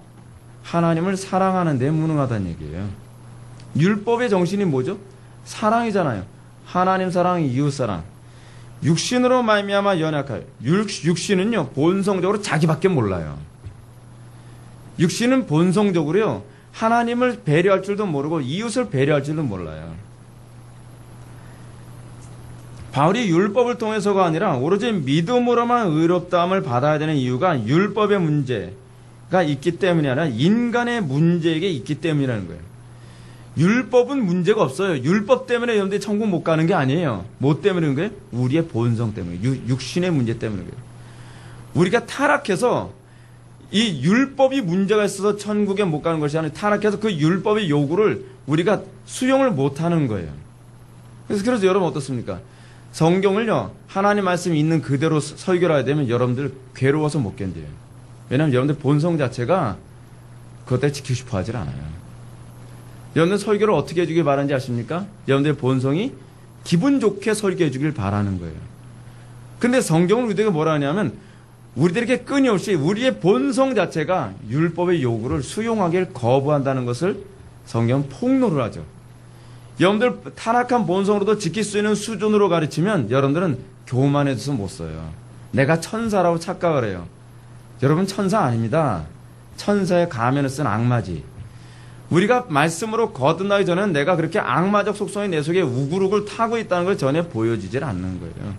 하나님을 사랑하는 데 무능하다는 얘기예요. 율법의 정신이 뭐죠? 사랑이잖아요. 하나님 사랑, 이웃 사랑. 육신으로 말미암아 연약하여. 육신은요, 본성적으로 자기밖에 몰라요. 육신은 본성적으로요, 하나님을 배려할 줄도 모르고 이웃을 배려할 줄도 몰라요. 바울이 율법을 통해서가 아니라 오로지 믿음으로만 의롭다함을 받아야 되는 이유가 율법의 문제가 있기 때문이 아니라 인간의 문제에게 있기 때문이라는 거예요. 율법은 문제가 없어요. 율법 때문에 여러분들이 천국 못 가는 게 아니에요. 뭐 때문에 그런 거예요? 우리의 본성 때문에, 육신의 문제 때문에 그래요. 우리가 타락해서 이 율법이 문제가 있어서 천국에 못 가는 것이 아니라 타락해서 그 율법의 요구를 우리가 수용을 못 하는 거예요. 그래서 여러분 어떻습니까? 성경을요, 하나님 말씀이 있는 그대로 설교를 하게 되면 여러분들 괴로워서 못 견뎌요. 왜냐하면 여러분들 본성 자체가 그것들 지키고 싶어 하질 않아요. 여러분들 설교를 어떻게 해주길 바라는지 아십니까? 여러분들의 본성이 기분 좋게 설교해 주길 바라는 거예요. 근데 성경은 우리에게 뭐라 하냐면 우리들에게 끊임없이 우리의 본성 자체가 율법의 요구를 수용하기를 거부한다는 것을 성경은 폭로를 하죠. 여러분들 타락한 본성으로도 지킬 수 있는 수준으로 가르치면 여러분들은 교만해져서 못 써요. 내가 천사라고 착각을 해요. 여러분 천사 아닙니다. 천사의 가면을 쓴 악마지. 우리가 말씀으로 거듭나기 전에는 내가 그렇게 악마적 속성이 내 속에 우글우글 타고 있다는 걸 전혀 보여주질 않는 거예요.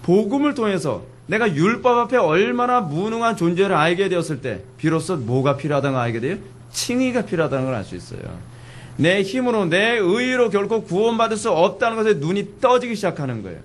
복음을 통해서 내가 율법 앞에 얼마나 무능한 존재를 알게 되었을 때 비로소 뭐가 필요하다는 걸 알게 돼요? 칭의가 필요하다는 걸 알 수 있어요. 내 힘으로 내 의의로 결코 구원받을 수 없다는 것에 눈이 떠지기 시작하는 거예요.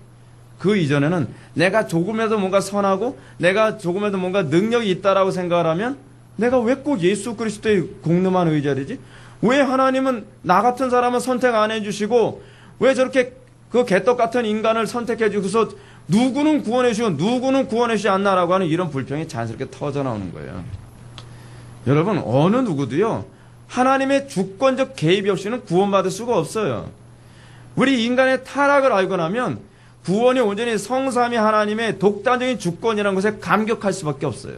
그 이전에는 내가 조금이라도 뭔가 선하고 내가 조금이라도 뭔가 능력이 있다라고 생각을 하면 내가 왜 꼭 예수 그리스도의 공름한 의자리지? 왜 하나님은 나 같은 사람은 선택 안 해주시고 왜 저렇게 그 개떡 같은 인간을 선택해 주고서 누구는 구원해 주시고 누구는 구원해 주지 않나라고 하는 이런 불평이 자연스럽게 터져 나오는 거예요. 여러분 어느 누구도요 하나님의 주권적 개입이 없이는 구원받을 수가 없어요. 우리 인간의 타락을 알고 나면 구원이 온전히 성삼위 하나님의 독단적인 주권이라는 것에 감격할 수밖에 없어요.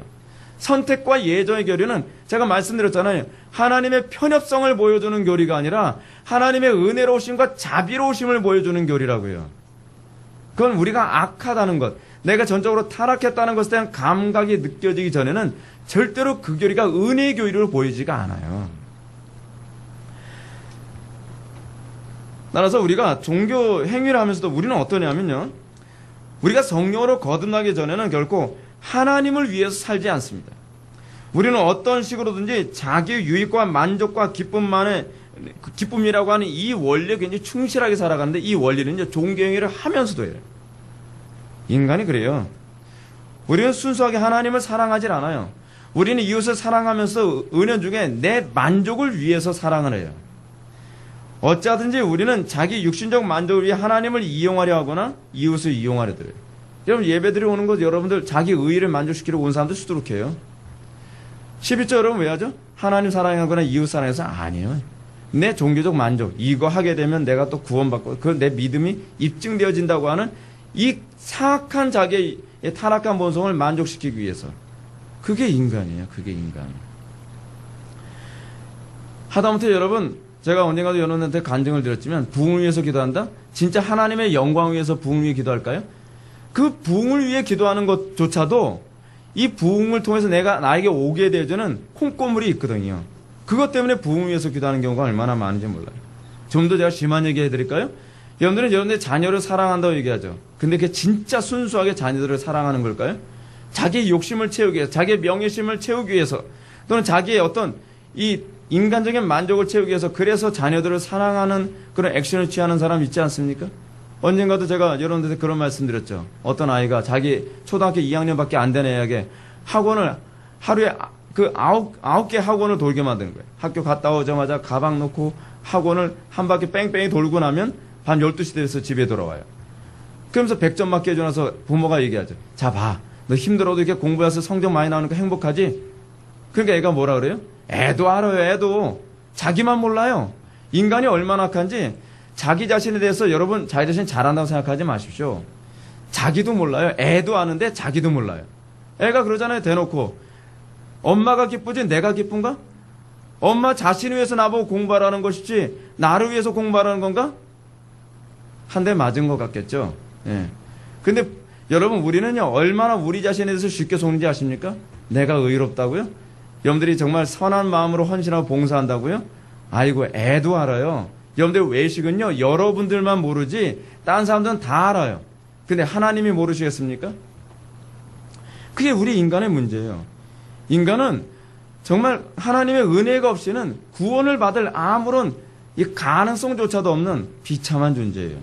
선택과 예정의 교리는 제가 말씀드렸잖아요. 하나님의 편협성을 보여주는 교리가 아니라 하나님의 은혜로우심과 자비로우심을 보여주는 교리라고요. 그건 우리가 악하다는 것, 내가 전적으로 타락했다는 것에 대한 감각이 느껴지기 전에는 절대로 그 교리가 은혜의 교리로 보이지가 않아요. 따라서 우리가 종교 행위를 하면서도 우리는 어떠냐면요. 우리가 성령으로 거듭나기 전에는 결코 하나님을 위해서 살지 않습니다. 우리는 어떤 식으로든지 자기의 유익과 만족과 기쁨이라고 하는 이 원리에 굉장히 충실하게 살아가는데 이 원리는 이제 종교 행위를 하면서도 해요. 인간이 그래요. 우리는 순수하게 하나님을 사랑하지 않아요. 우리는 이웃을 사랑하면서 은연중에 내 만족을 위해서 사랑을 해요. 어찌하든지 우리는 자기 육신적 만족을 위해 하나님을 이용하려 하거나 이웃을 이용하려 들어요. 여러분 예배드리러 오는 것 여러분들 자기 의의를 만족시키러 온 사람들 수두룩해요. 11조 여러분 왜 하죠? 하나님 사랑하거나 이웃 사랑해서 아니에요. 내 종교적 만족 이거 하게 되면 내가 또 구원받고 그 내 믿음이 입증되어진다고 하는 이 사악한 자기의 타락한 본성을 만족시키기 위해서. 그게 인간이에요. 그게 인간. 하다못해 여러분 제가 언젠가도 여러분한테 간증을 드렸지만 부흥을 위해서 기도한다? 진짜 하나님의 영광을 위해서 부흥을 위해 기도할까요? 그 부흥을 위해 기도하는 것조차도 이 부흥을 통해서 나에게 오게 되어주는 콩고물이 있거든요. 그것 때문에 부흥을 위해서 기도하는 경우가 얼마나 많은지 몰라요. 좀 더 제가 심한 얘기 해드릴까요? 여러분들은 여러분들의 자녀를 사랑한다고 얘기하죠. 근데 그게 진짜 순수하게 자녀들을 사랑하는 걸까요? 자기의 욕심을 채우기 위해서, 자기의 명예심을 채우기 위해서, 또는 자기의 어떤 이 인간적인 만족을 채우기 위해서 그래서 자녀들을 사랑하는 그런 액션을 취하는 사람 있지 않습니까? 언젠가도 제가 여러분들한테 그런 말씀 드렸죠. 어떤 아이가 자기 초등학교 2학년밖에 안 된 애에게 학원을 하루에 그 아홉 개 학원을 돌게 만드는 거예요. 학교 갔다 오자마자 가방 놓고 학원을 한 바퀴 뺑뺑이 돌고 나면 밤 12시 돼서 집에 돌아와요. 그러면서 100점 맞게 해줘서 부모가 얘기하죠. 자, 봐. 너 힘들어도 이렇게 공부해서 성적 많이 나오니까 행복하지? 그러니까 애가 뭐라 그래요? 애도 알아요, 애도. 자기만 몰라요. 인간이 얼마나 악한지 자기 자신에 대해서 여러분 자기 자신 잘한다고 생각하지 마십시오. 자기도 몰라요. 애도 아는데 자기도 몰라요. 애가 그러잖아요. 대놓고. 엄마가 기쁘지 내가 기쁜가? 엄마 자신을 위해서 나보고 공부하라는 것이지 나를 위해서 공부하라는 건가? 한 대 맞은 것 같겠죠. 예. 근데 여러분 우리는요 얼마나 우리 자신에 대해서 쉽게 속는지 아십니까? 내가 의롭다고요? 여러분들이 정말 선한 마음으로 헌신하고 봉사한다고요? 아이고 애도 알아요. 여러분들 외식은요 여러분들만 모르지 다른 사람들은 다 알아요. 근데 하나님이 모르시겠습니까? 그게 우리 인간의 문제예요. 인간은 정말 하나님의 은혜가 없이는 구원을 받을 아무런 이 가능성조차도 없는 비참한 존재예요.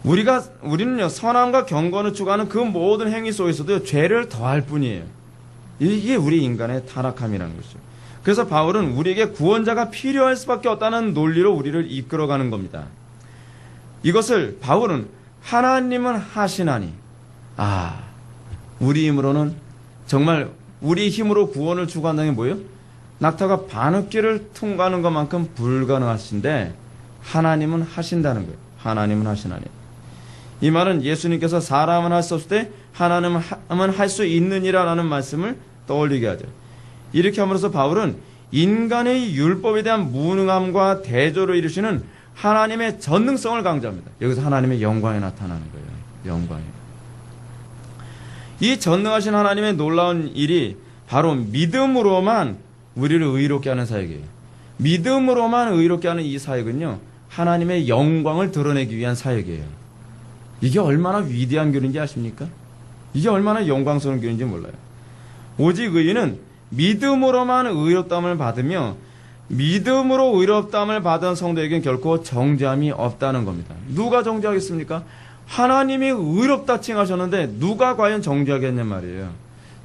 우리는요, 선함과 경건을 추구하는 그 모든 행위 속에서도 죄를 더할 뿐이에요. 이게 우리 인간의 타락함이라는 것이죠. 그래서 바울은 우리에게 구원자가 필요할 수밖에 없다는 논리로 우리를 이끌어가는 겁니다. 이것을 바울은 하나님은 하시나니, 우리 힘으로는 정말 우리 힘으로 구원을 추구한다는 게 뭐예요? 낙타가 바느길을 통과하는 것만큼 불가능하신데 하나님은 하신다는 거예요. 하나님은 하시나니. 이 말은 예수님께서 사람은 할 수 없을 때 하나님은 할 수 있느니라라는 말씀을 떠올리게 하죠. 이렇게 함으로써 바울은 인간의 율법에 대한 무능함과 대조를 이루시는 하나님의 전능성을 강조합니다. 여기서 하나님의 영광이 나타나는 거예요. 영광이. 이 전능하신 하나님의 놀라운 일이 바로 믿음으로만 우리를 의롭게 하는 사역이에요. 믿음으로만 의롭게 하는 이 사역은요, 하나님의 영광을 드러내기 위한 사역이에요. 이게 얼마나 위대한 교리인지 아십니까? 이게 얼마나 영광스러운 교리인지 몰라요. 오직 의인은 믿음으로만 의롭다함을 받으며 믿음으로 의롭다함을 받은 성도에게는 결코 정죄함이 없다는 겁니다. 누가 정죄하겠습니까? 하나님이 의롭다 칭하셨는데 누가 과연 정죄하겠냔 말이에요.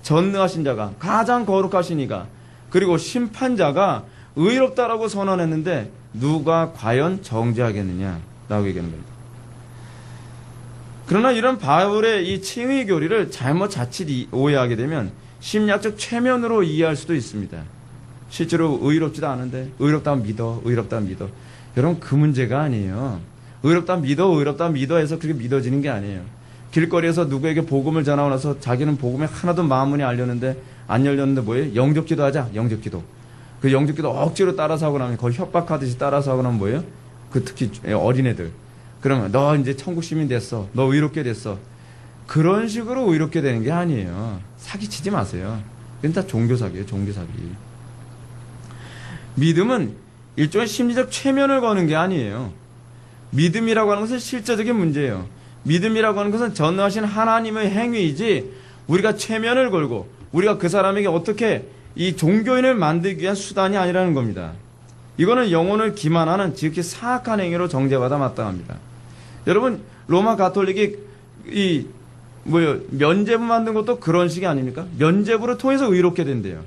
전능하신 자가, 가장 거룩하신 이가, 그리고 심판자가 의롭다라고 선언했는데 누가 과연 정죄하겠느냐라고 얘기하는 겁니다. 그러나 이런 바울의 이 칭의 교리를 자칫 오해하게 되면 심리학적 최면으로 이해할 수도 있습니다. 실제로 의롭지도 않은데 의롭다면 믿어, 의롭다면 믿어. 여러분, 그 문제가 아니에요. 의롭다면 믿어 해서 그렇게 믿어지는 게 아니에요. 길거리에서 누구에게 복음을 전하고 나서 자기는 복음에 하나도 마음문이 안 열렸는데 뭐예요? 영접기도 하자. 영접기도. 그 영접기도 억지로 따라서 하고 나면 거의 협박하듯이 따라서 하고 나면 뭐예요? 특히 어린애들. 그러면 너 이제 천국 시민 됐어. 너 의롭게 됐어. 그런 식으로 의롭게 되는 게 아니에요. 사기치지 마세요. 그건 다 종교사기예요. 종교사기. 믿음은 일종의 심리적 최면을 거는 게 아니에요. 믿음이라고 하는 것은 실제적인 문제예요. 믿음이라고 하는 것은 전능하신 하나님의 행위이지 우리가 최면을 걸고 우리가 그 사람에게 어떻게 이 종교인을 만들기 위한 수단이 아니라는 겁니다. 이거는 영혼을 기만하는 지극히 사악한 행위로 정죄받아 마땅합니다. 여러분, 로마 가톨릭이 면죄부 만든 것도 그런 식이 아닙니까? 면죄부를 통해서 의롭게 된대요.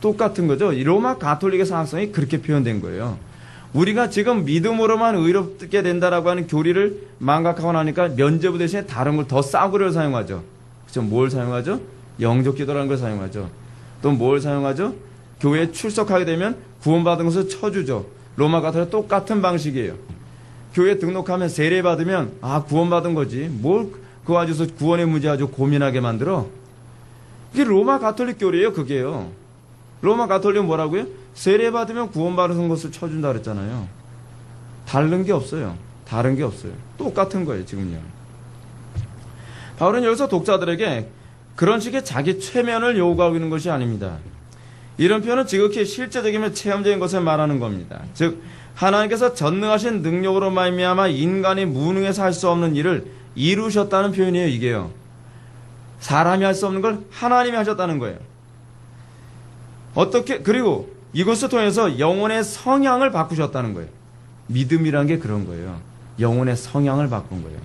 똑같은 거죠. 이 로마 가톨릭의 사악성이 그렇게 표현된 거예요. 우리가 지금 믿음으로만 의롭게 된다라고 하는 교리를 망각하고 나니까 면죄부 대신에 다른 걸 더 싸구려를 사용하죠. 그렇죠? 뭘 사용하죠? 영접 기도라는 걸 사용하죠. 또 뭘 사용하죠? 교회에 출석하게 되면 구원받은 것을 쳐주죠. 로마 가톨릭 똑같은 방식이에요. 교회에 등록하면 세례 받으면 구원받은 거지. 뭘 그거 가지고서 구원의 문제 아주 고민하게 만들어? 이게 로마 가톨릭 교리예요. 그게요. 로마 가톨릭은 뭐라고요? 세례 받으면 구원받은 것을 쳐준다 그랬잖아요. 다른 게 없어요. 다른 게 없어요. 똑같은 거예요. 지금요. 바울은 여기서 독자들에게 그런 식의 자기 최면을 요구하고 있는 것이 아닙니다. 이런 표현은 지극히 실제적이며 체험적인 것을 말하는 겁니다. 즉 하나님께서 전능하신 능력으로 말미암아 인간이 무능해서 할 수 없는 일을 이루셨다는 표현이에요. 이게요. 사람이 할 수 없는 걸 하나님이 하셨다는 거예요. 그리고 이것을 통해서 영혼의 성향을 바꾸셨다는 거예요. 믿음이란 게 그런 거예요. 영혼의 성향을 바꾼 거예요.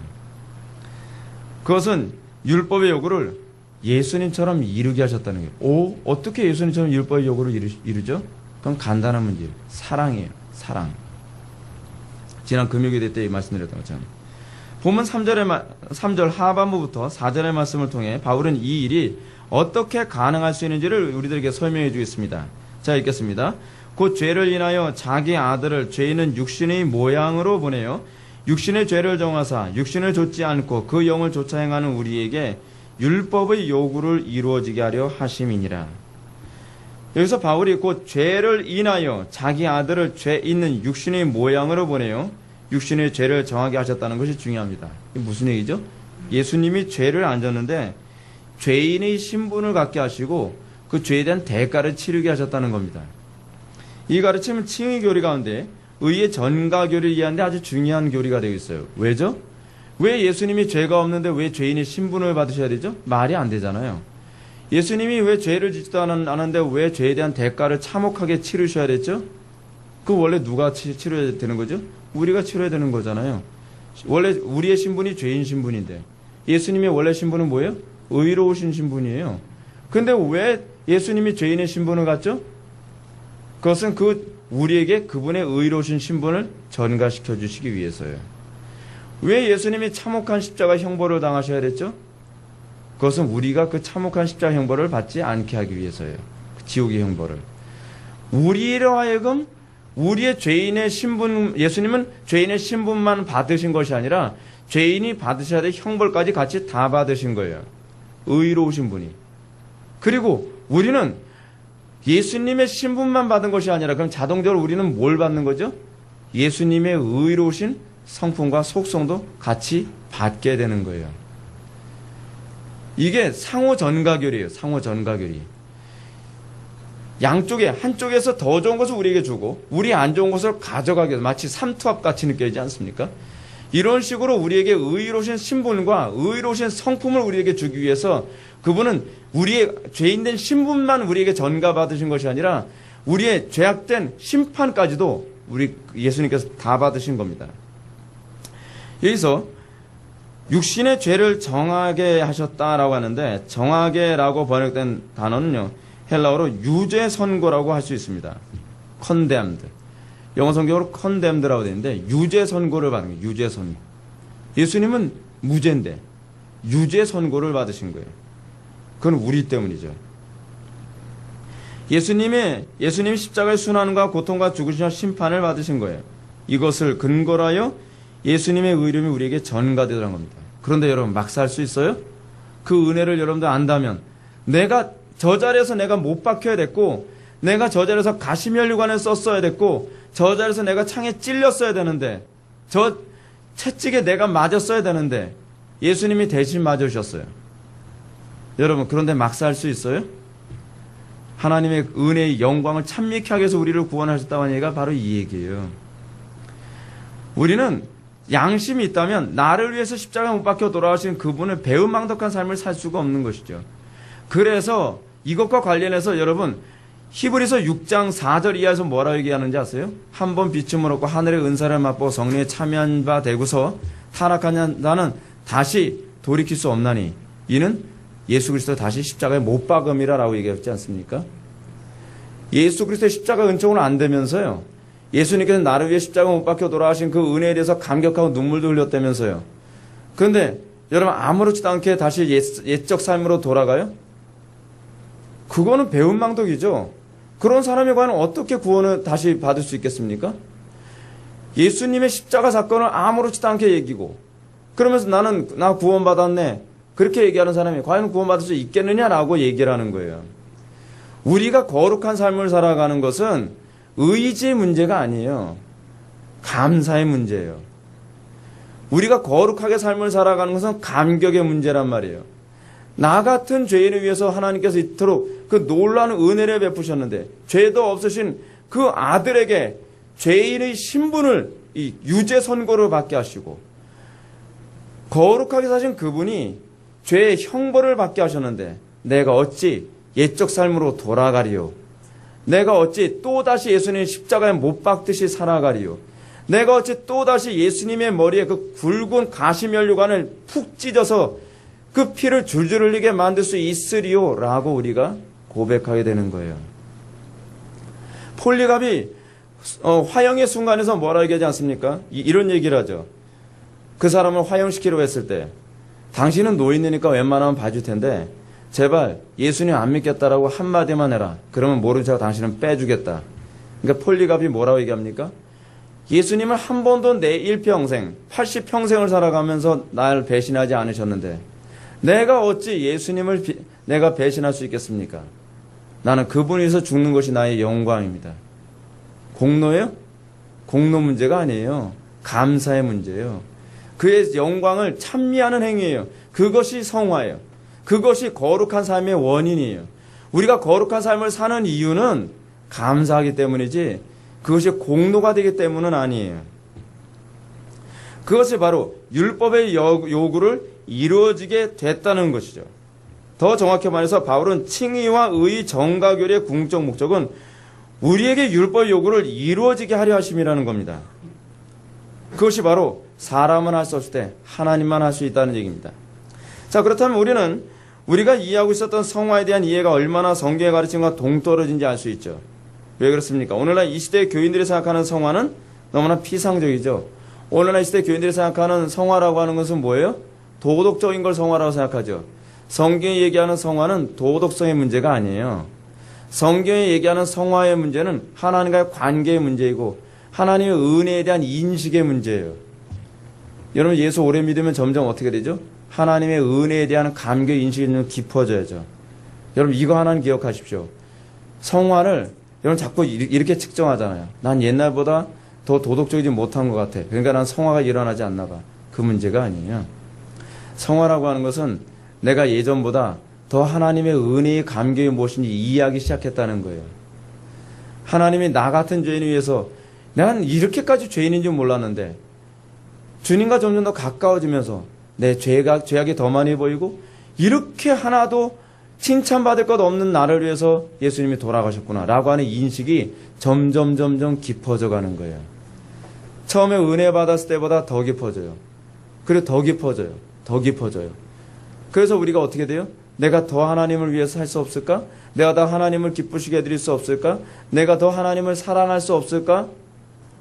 그것은 율법의 요구를 예수님처럼 이루게 하셨다는 거예요. 어떻게 예수님처럼 율법의 요구를 이루죠? 그건 간단한 문제예요. 사랑이에요. 사랑. 지난 금요일 때 말씀드렸던 것처럼. 본문 3절 하반부부터 4절의 말씀을 통해 바울은 이 일이 어떻게 가능할 수 있는지를 우리들에게 설명해 주겠습니다. 자, 읽겠습니다. 곧 죄를 인하여 자기 아들을 죄 있는 육신의 모양으로 보내요. 육신의 죄를 정하사 육신을 좇지 않고 그 영을 좇아 행하는 우리에게 율법의 요구를 이루어지게 하려 하심이니라. 여기서 바울이 곧 죄를 인하여 자기 아들을 죄 있는 육신의 모양으로 보내요. 육신의 죄를 정하게 하셨다는 것이 중요합니다. 이게 무슨 얘기죠? 예수님이 죄를 안 졌는데 죄인의 신분을 갖게 하시고 그 죄에 대한 대가를 치르게 하셨다는 겁니다. 이 가르침은 칭의 교리 가운데 의의 전가 교리를 이해하는데 아주 중요한 교리가 되어 있어요. 왜죠? 왜 예수님이 죄가 없는데 왜 죄인의 신분을 받으셔야 되죠? 말이 안 되잖아요. 예수님이 왜 죄를 짓지도 않았는데 왜 죄에 대한 대가를 참혹하게 치르셔야 됐죠? 그 원래 누가 치러야 되는 거죠? 우리가 치러야 되는 거잖아요. 원래 우리의 신분이 죄인 신분인데 예수님의 원래 신분은 뭐예요? 의로우신 신분이에요. 근데 왜 예수님이 죄인의 신분을 갖죠? 그것은 우리에게 그분의 의로우신 신분을 전가시켜 주시기 위해서예요. 왜 예수님이 참혹한 십자가 형벌을 당하셔야 됐죠? 그것은 우리가 그 참혹한 십자가 형벌을 받지 않게 하기 위해서예요. 지옥의 형벌을. 우리로 하여금 우리의 죄인의 신분, 예수님은 죄인의 신분만 받으신 것이 아니라 죄인이 받으셔야 될 형벌까지 같이 다 받으신 거예요. 의로우신 분이. 그리고 우리는 예수님의 신분만 받은 것이 아니라 그럼 자동적으로 우리는 뭘 받는 거죠? 예수님의 의로우신 성품과 속성도 같이 받게 되는 거예요. 이게 상호 전가결이에요. 상호 전가결이. 양쪽에 한쪽에서 더 좋은 것을 우리에게 주고 우리 안 좋은 것을 가져가게 해서 마치 삼투압 같이 느껴지지 않습니까? 이런 식으로 우리에게 의로우신 신분과 의로우신 성품을 우리에게 주기 위해서 그분은 우리의 죄인된 신분만 우리에게 전가받으신 것이 아니라 우리의 죄악된 심판까지도 우리 예수님께서 다 받으신 겁니다. 여기서 육신의 죄를 정하게 하셨다라고 하는데 정하게라고 번역된 단어는요. 헬라어로 유죄 선고라고 할 수 있습니다. condemned. 영어 성경으로 condemned라고 되어 있는데 유죄 선고를 받은 거예요. 유죄 선고. 예수님은 무죄인데 유죄 선고를 받으신 거예요. 그건 우리 때문이죠. 예수님이 십자가의 순환과 고통과 죽으시며 심판을 받으신 거예요. 이것을 근거로 하여 예수님의 의름이 우리에게 전가되더란 겁니다. 그런데 여러분 막 살 수 있어요? 그 은혜를 여러분들 안다면 내가 저 자리에서 내가 못 박혀야 됐고 내가 저 자리에서 가시면류관을 썼어야 됐고 저 자리에서 내가 창에 찔렸어야 되는데 저 채찍에 내가 맞았어야 되는데 예수님이 대신 맞으셨어요. 여러분 그런데 막 살 수 있어요? 하나님의 은혜의 영광을 찬미케 하기 위해서 우리를 구원하셨다는 얘기가 바로 이 얘기예요. 우리는 양심이 있다면 나를 위해서 십자가에 못 박혀 돌아가신 그분을 배은망덕한 삶을 살 수가 없는 것이죠. 그래서 이것과 관련해서 여러분 히브리서 6장 4절 이하에서 뭐라고 얘기하는지 아세요? 한 번 비춤을 얻고 하늘의 은사를 맛보고 성령에 참여한 바 되고서 타락한 자는 다시 돌이킬 수 없나니 이는 예수 그리스도 다시 십자가에 못 박음이라 라고 얘기했지 않습니까? 예수 그리스도의 십자가 은총은 안 되면서요. 예수님께서 나를 위해 십자가 못 박혀 돌아가신 그 은혜에 대해서 감격하고 눈물도 흘렸다면서요. 그런데 여러분 아무렇지도 않게 다시 옛적 삶으로 돌아가요? 그거는 배은망덕이죠. 그런 사람에 관한 어떻게 구원을 다시 받을 수 있겠습니까? 예수님의 십자가 사건을 아무렇지도 않게 얘기고 그러면서 나 구원받았네. 그렇게 얘기하는 사람이 과연 구원받을 수 있겠느냐라고 얘기를 하는 거예요. 우리가 거룩한 삶을 살아가는 것은 의지의 문제가 아니에요. 감사의 문제예요. 우리가 거룩하게 삶을 살아가는 것은 감격의 문제란 말이에요. 나 같은 죄인을 위해서 하나님께서 이토록 그 놀라운 은혜를 베푸셨는데 죄도 없으신 그 아들에게 죄인의 신분을 이 유죄 선고를 받게 하시고 거룩하게 사신 그분이 죄의 형벌을 받게 하셨는데 내가 어찌 옛적 삶으로 돌아가리요? 내가 어찌 또다시 예수님의 십자가에 못 박듯이 살아가리요? 내가 어찌 또다시 예수님의 머리에 그 굵은 가시면류관을 푹 찢어서 그 피를 줄줄 흘리게 만들 수 있으리요? 라고 우리가 고백하게 되는 거예요. 폴리갑이 화형의 순간에서 뭐라 얘기하지 않습니까? 이런 얘기를 하죠. 그 사람을 화형시키려고 했을 때 당신은 노인이니까 웬만하면 봐줄 텐데 제발 예수님 안 믿겠다라고 한마디만 해라. 그러면 모른 척 당신은 빼주겠다. 그러니까 폴리갑이 뭐라고 얘기합니까? 예수님을 한 번도 내 일평생 80평생을 살아가면서 날 배신하지 않으셨는데 내가 어찌 예수님을 내가 배신할 수 있겠습니까? 나는 그분이 위해서 죽는 것이 나의 영광입니다. 공로예요? 공로 문제가 아니에요. 감사의 문제예요. 그의 영광을 찬미하는 행위예요. 그것이 성화예요. 그것이 거룩한 삶의 원인이에요. 우리가 거룩한 삶을 사는 이유는 감사하기 때문이지 그것이 공로가 되기 때문은 아니에요. 그것이 바로 율법의 요구를 이루어지게 됐다는 것이죠. 더 정확히 말해서 바울은 칭의와 의의 정가교리의 궁극적 목적은 우리에게 율법 요구를 이루어지게 하려 하심이라는 겁니다. 그것이 바로 사람은 할 수 없을 때 하나님만 할 수 있다는 얘기입니다. 자, 그렇다면 우리는 우리가 이해하고 있었던 성화에 대한 이해가 얼마나 성경의 가르침과 동떨어진지 알 수 있죠. 왜 그렇습니까? 오늘날 이 시대의 교인들이 생각하는 성화는 너무나 피상적이죠. 오늘날 이 시대 교인들이 생각하는 성화라고 하는 것은 뭐예요? 도덕적인 걸 성화라고 생각하죠. 성경이 얘기하는 성화는 도덕성의 문제가 아니에요. 성경이 얘기하는 성화의 문제는 하나님과의 관계의 문제이고 하나님의 은혜에 대한 인식의 문제예요. 여러분, 예수 오래 믿으면 점점 어떻게 되죠? 하나님의 은혜에 대한 감격 인식이 좀 깊어져야죠. 여러분, 이거 하나는 기억하십시오. 성화를 여러분 자꾸 이렇게 측정하잖아요. 난 옛날보다 더 도덕적이지 못한 것 같아. 그러니까 난 성화가 일어나지 않나 봐. 그 문제가 아니에요. 성화라고 하는 것은 내가 예전보다 더 하나님의 은혜의 감격이 무엇인지 이해하기 시작했다는 거예요. 하나님이 나 같은 죄인을 위해서 난 이렇게까지 죄인인 줄 몰랐는데 주님과 점점 더 가까워지면서 내 죄악이 더 많이 보이고 이렇게 하나도 칭찬받을 것 없는 나를 위해서 예수님이 돌아가셨구나 라고 하는 인식이 점점 깊어져 가는 거예요. 처음에 은혜 받았을 때보다 더 깊어져요. 그리고 더 깊어져요. 그래서 우리가 어떻게 돼요? 내가 더 하나님을 위해서 할 수 없을까? 내가 더 하나님을 기쁘시게 해드릴 수 없을까? 내가 더 하나님을 사랑할 수 없을까?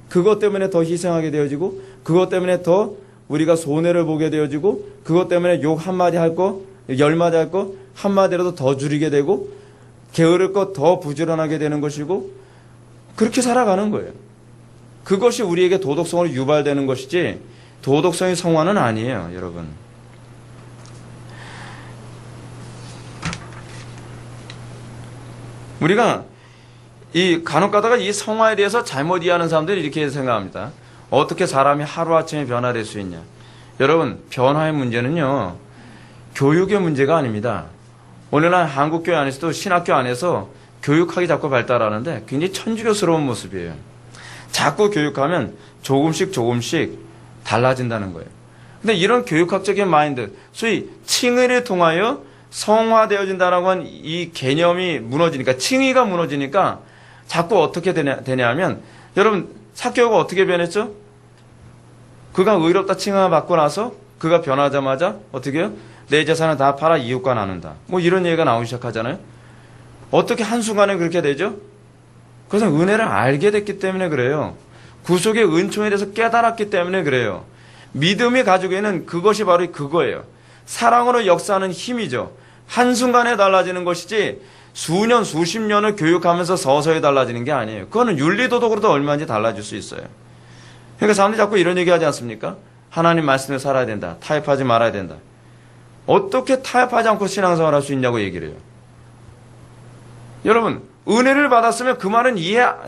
그것 때문에 더 희생하게 되어지고 그것 때문에 더 우리가 손해를 보게 되어지고 그것 때문에 욕 한마디 할 거, 10마디 할 거 한마디라도 더 줄이게 되고 게으를 것 더 부지런하게 되는 것이고 그렇게 살아가는 거예요. 그것이 우리에게 도덕성으로 유발되는 것이지 도덕성의 성화는 아니에요, 여러분. 우리가 간혹 가다가 이 성화에 대해서 잘못 이해하는 사람들이 이렇게 생각합니다. 어떻게 사람이 하루아침에 변화될 수 있냐. 여러분, 변화의 문제는요, 교육의 문제가 아닙니다. 오늘날 한국교회 안에서도 신학교 안에서 교육학이 자꾸 발달하는데 굉장히 천주교스러운 모습이에요. 자꾸 교육하면 조금씩 달라진다는 거예요. 근데 이런 교육학적인 마인드, 소위 칭의를 통하여 성화되어진다라고 한 이 개념이 무너지니까, 칭의가 무너지니까 자꾸 어떻게 되냐 하면, 여러분, 사개오가 어떻게 변했죠? 그가 의롭다 칭함을 받고 나서 그가 변하자마자 어떻게 해요? 내 재산을 다 팔아 이웃과 나눈다. 뭐 이런 얘기가 나오기 시작하잖아요. 어떻게 한순간에 그렇게 되죠? 그것은 은혜를 알게 됐기 때문에 그래요. 구속의 은총에 대해서 깨달았기 때문에 그래요. 믿음이 가지고 있는 그것이 바로 그거예요. 사랑으로 역사하는 힘이죠. 한순간에 달라지는 것이지 수년, 수십 년을 교육하면서 서서히 달라지는 게 아니에요. 그거는 윤리도덕으로도 얼마든지 달라질 수 있어요. 그러니까 사람들이 자꾸 이런 얘기 하지 않습니까? 하나님 말씀에 살아야 된다. 타협하지 말아야 된다. 어떻게 타협하지 않고 신앙생활 할 수 있냐고 얘기를 해요. 여러분, 은혜를 받았으면 그 말은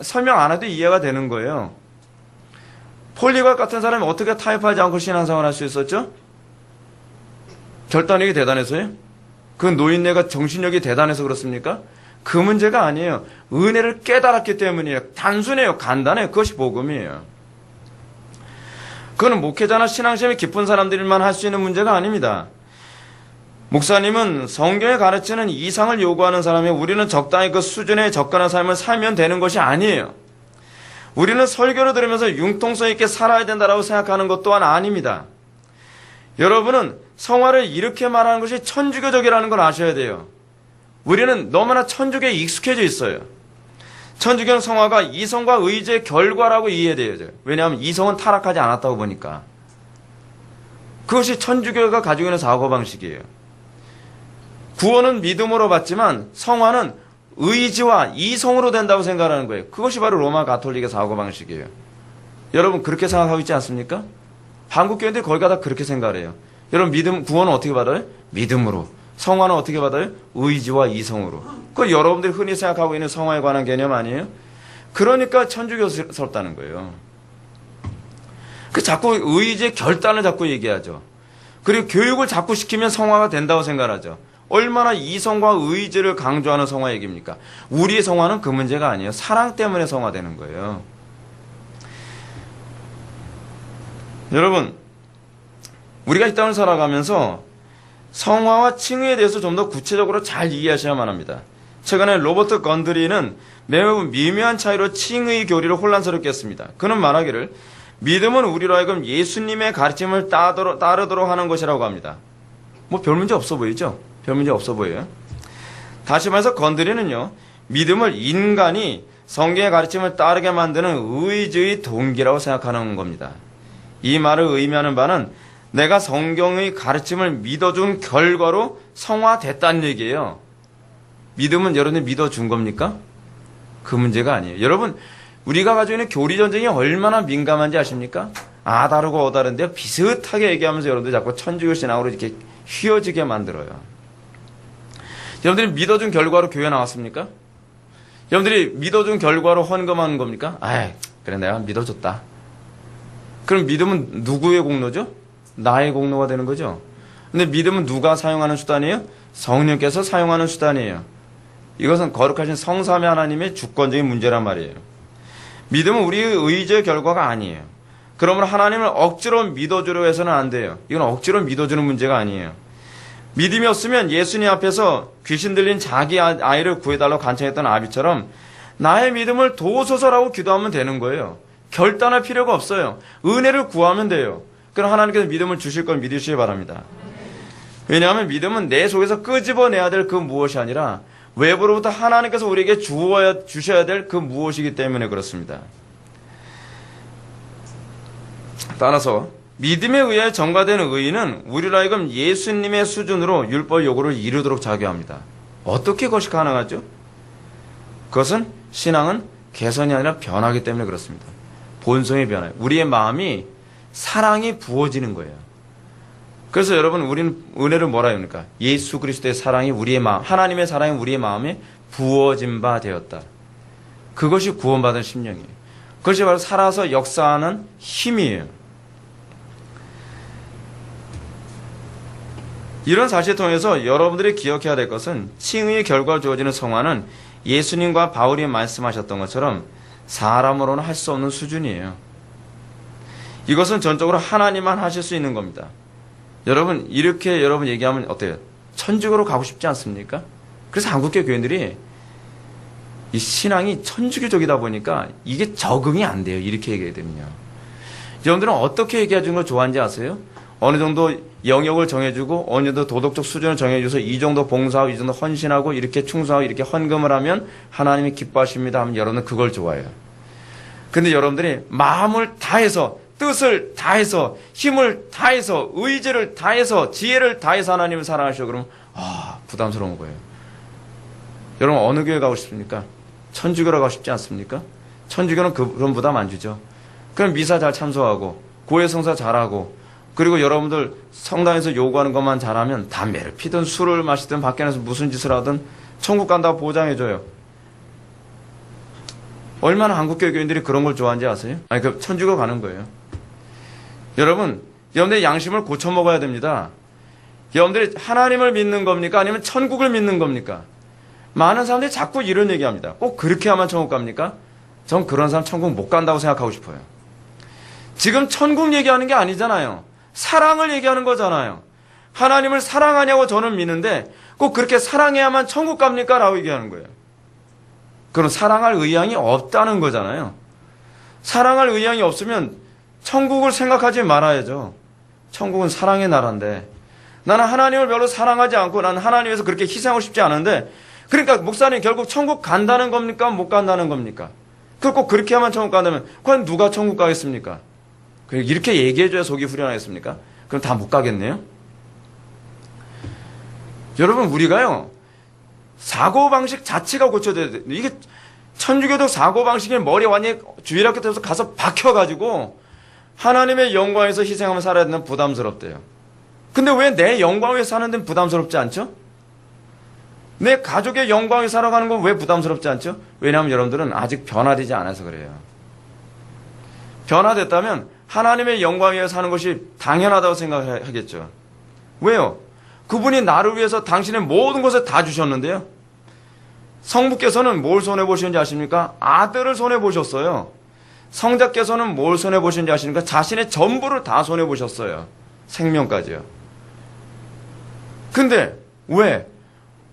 설명 안 해도 이해가 되는 거예요. 폴리각 같은 사람이 어떻게 타협하지 않고 신앙생활 할 수 있었죠? 결단력이 대단해서요? 그 노인네가 정신력이 대단해서 그렇습니까? 그 문제가 아니에요. 은혜를 깨달았기 때문이에요. 단순해요. 간단해요. 그것이 복음이에요. 그거는 목회자나 신앙심이 깊은 사람들만 할 수 있는 문제가 아닙니다. 목사님은 성경에 가르치는 이상을 요구하는 사람이 우리는 적당히 그 수준에 접근한 삶을 살면 되는 것이 아니에요. 우리는 설교를 들으면서 융통성 있게 살아야 된다고 생각하는 것 또한 아닙니다. 여러분은 성화를 이렇게 말하는 것이 천주교적이라는 걸 아셔야 돼요. 우리는 너무나 천주교에 익숙해져 있어요. 천주교는 성화가 이성과 의지의 결과라고 이해돼요. 왜냐하면 이성은 타락하지 않았다고 보니까. 그것이 천주교가 가지고 있는 사고방식이에요. 구원은 믿음으로 받지만 성화는 의지와 이성으로 된다고 생각하는 거예요. 그것이 바로 로마 가톨릭의 사고방식이에요. 여러분 그렇게 생각하고 있지 않습니까? 한국 교인들이 거의 다 그렇게 생각을 해요. 여러분 구원은 어떻게 받아요? 믿음으로. 성화는 어떻게 받아요? 의지와 이성으로. 그거 여러분들이 흔히 생각하고 있는 성화에 관한 개념 아니에요? 그러니까 천주교스럽다는 거예요. 자꾸 의지의 결단을 자꾸 얘기하죠. 그리고 교육을 자꾸 시키면 성화가 된다고 생각하죠. 얼마나 이성과 의지를 강조하는 성화 얘기입니까? 우리의 성화는 그 문제가 아니에요. 사랑 때문에 성화되는 거예요. 여러분, 우리가 이 땅을 살아가면서 성화와 칭의에 대해서 좀 더 구체적으로 잘 이해하셔야만 합니다. 최근에 로버트 건드리는 매우 미묘한 차이로 칭의 교리를 혼란스럽게 했습니다. 그는 말하기를 믿음은 우리로 하여금 예수님의 가르침을 따르도록 하는 것이라고 합니다. 뭐 별 문제 없어 보이죠? 별 문제 없어 보여요. 다시 말해서 건드리는요, 믿음을 인간이 성경의 가르침을 따르게 만드는 의지의 동기라고 생각하는 겁니다. 이 말을 의미하는 바는 내가 성경의 가르침을 믿어준 결과로 성화됐다는 얘기예요. 믿음은 여러분이 믿어준 겁니까? 그 문제가 아니에요. 여러분, 우리가 가지고 있는 교리 전쟁이 얼마나 민감한지 아십니까? 아 다르고 어 다른데 비슷하게 얘기하면서 여러분들 자꾸 천주교 신앙으로 이렇게 휘어지게 만들어요. 여러분들이 믿어준 결과로 교회 나왔습니까? 여러분들이 믿어준 결과로 헌금하는 겁니까? 아이, 그래 내가 믿어줬다. 그럼 믿음은 누구의 공로죠? 나의 공로가 되는 거죠. 근데 믿음은 누가 사용하는 수단이에요? 성령께서 사용하는 수단이에요. 이것은 거룩하신 성삼위 하나님의 주권적인 문제란 말이에요. 믿음은 우리의 의지의 결과가 아니에요. 그러므로 하나님을 억지로 믿어주려 해서는 안 돼요. 이건 억지로 믿어주는 문제가 아니에요. 믿음이 없으면 예수님 앞에서 귀신 들린 자기 아이를 구해달라고 간청했던 아비처럼 나의 믿음을 도우소서라고 기도하면 되는 거예요. 결단할 필요가 없어요. 은혜를 구하면 돼요. 그럼 하나님께서 믿음을 주실 걸 믿으시기 바랍니다. 왜냐하면 믿음은 내 속에서 끄집어내야 될 그 무엇이 아니라 외부로부터 하나님께서 우리에게 주셔야 될 그 무엇이기 때문에 그렇습니다. 따라서 믿음에 의해 전가되는 의의는 우리로 하여금 예수님의 수준으로 율법 요구를 이루도록 자교합니다. 어떻게 그것이 가능하죠? 그것은 신앙은 개선이 아니라 변하기 때문에 그렇습니다. 본성의 변화예요. 우리의 마음이 사랑이 부어지는 거예요. 그래서 여러분 우리는 은혜를 뭐라 합니까? 예수 그리스도의 사랑이 우리의 마음, 하나님의 사랑이 우리의 마음에 부어진 바 되었다. 그것이 구원받은 심령이에요. 그것이 바로 살아서 역사하는 힘이에요. 이런 사실을 통해서 여러분들이 기억해야 될 것은 칭의의 결과로 주어지는 성화는 예수님과 바울이 말씀하셨던 것처럼 사람으로는 할 수 없는 수준이에요. 이것은 전적으로 하나님만 하실 수 있는 겁니다. 여러분 이렇게 여러분 얘기하면 어때요? 천주교로 가고 싶지 않습니까? 그래서 한국교 교인들이 이 신앙이 천주교적이다 보니까 이게 적응이 안 돼요. 이렇게 얘기해야 되면요. 여러분들은 어떻게 얘기해 주는 걸 좋아하는지 아세요? 어느 정도 영역을 정해주고 어느 정도 도덕적 수준을 정해줘서 이 정도 봉사하고 이 정도 헌신하고 이렇게 충성하고 이렇게 헌금을 하면 하나님이 기뻐하십니다 하면 여러분은 그걸 좋아해요. 근데 여러분들이 마음을 다해서 뜻을 다해서 힘을 다해서 의지를 다해서 지혜를 다해서 하나님을 사랑하시오 그러면 부담스러운 거예요. 여러분 어느 교회 가고 싶습니까? 천주교로 가고 싶지 않습니까? 천주교는 그런 부담 안 주죠. 그럼 미사 잘 참석하고 고해 성사 잘하고 그리고 여러분들 성당에서 요구하는 것만 잘하면 담배를 피든 술을 마시든 밖에 나서 무슨 짓을 하든 천국 간다고 보장해줘요. 얼마나 한국교 교인들이 그런 걸 좋아하는지 아세요? 아니 그 천주교 가는 거예요. 여러분들의 양심을 고쳐 먹어야 됩니다. 여러분들이 하나님을 믿는 겁니까? 아니면 천국을 믿는 겁니까? 많은 사람들이 자꾸 이런 얘기합니다. 꼭 그렇게 하면 천국 갑니까? 전 그런 사람 천국 못 간다고 생각하고 싶어요. 지금 천국 얘기하는 게 아니잖아요. 사랑을 얘기하는 거잖아요. 하나님을 사랑하냐고 저는 믿는데 꼭 그렇게 사랑해야만 천국 갑니까? 라고 얘기하는 거예요. 그럼 사랑할 의향이 없다는 거잖아요. 사랑할 의향이 없으면 천국을 생각하지 말아야죠. 천국은 사랑의 나라인데 나는 하나님을 별로 사랑하지 않고 나는 하나님 위해서 그렇게 희생하고 싶지 않은데 그러니까 목사님 결국 천국 간다는 겁니까? 못 간다는 겁니까? 꼭 그렇게 하면 천국 간다면 그럼 누가 천국 가겠습니까? 이렇게 얘기해줘야 속이 후련하겠습니까? 그럼 다 못 가겠네요? 여러분 우리가요 사고방식 자체가 고쳐져야 돼요. 이게 천주교도 사고방식이 머리에 완전히 주일학교 때부터 가서 박혀가지고 하나님의 영광에서 희생하며 살아야 되는 부담스럽대요. 근데 왜 내 영광 위해 사는 데는 부담스럽지 않죠? 내 가족의 영광 위해 살아가는 건 왜 부담스럽지 않죠? 왜냐하면 여러분들은 아직 변화되지 않아서 그래요. 변화됐다면 하나님의 영광 위해 사는 것이 당연하다고 생각하겠죠. 왜요? 그분이 나를 위해서 당신의 모든 것을 다 주셨는데요. 성부께서는 뭘 손해보시는지 아십니까? 아들을 손해보셨어요. 성자께서는 뭘 손해보시는지 아십니까? 자신의 전부를 다 손해보셨어요. 생명까지요. 근데 왜?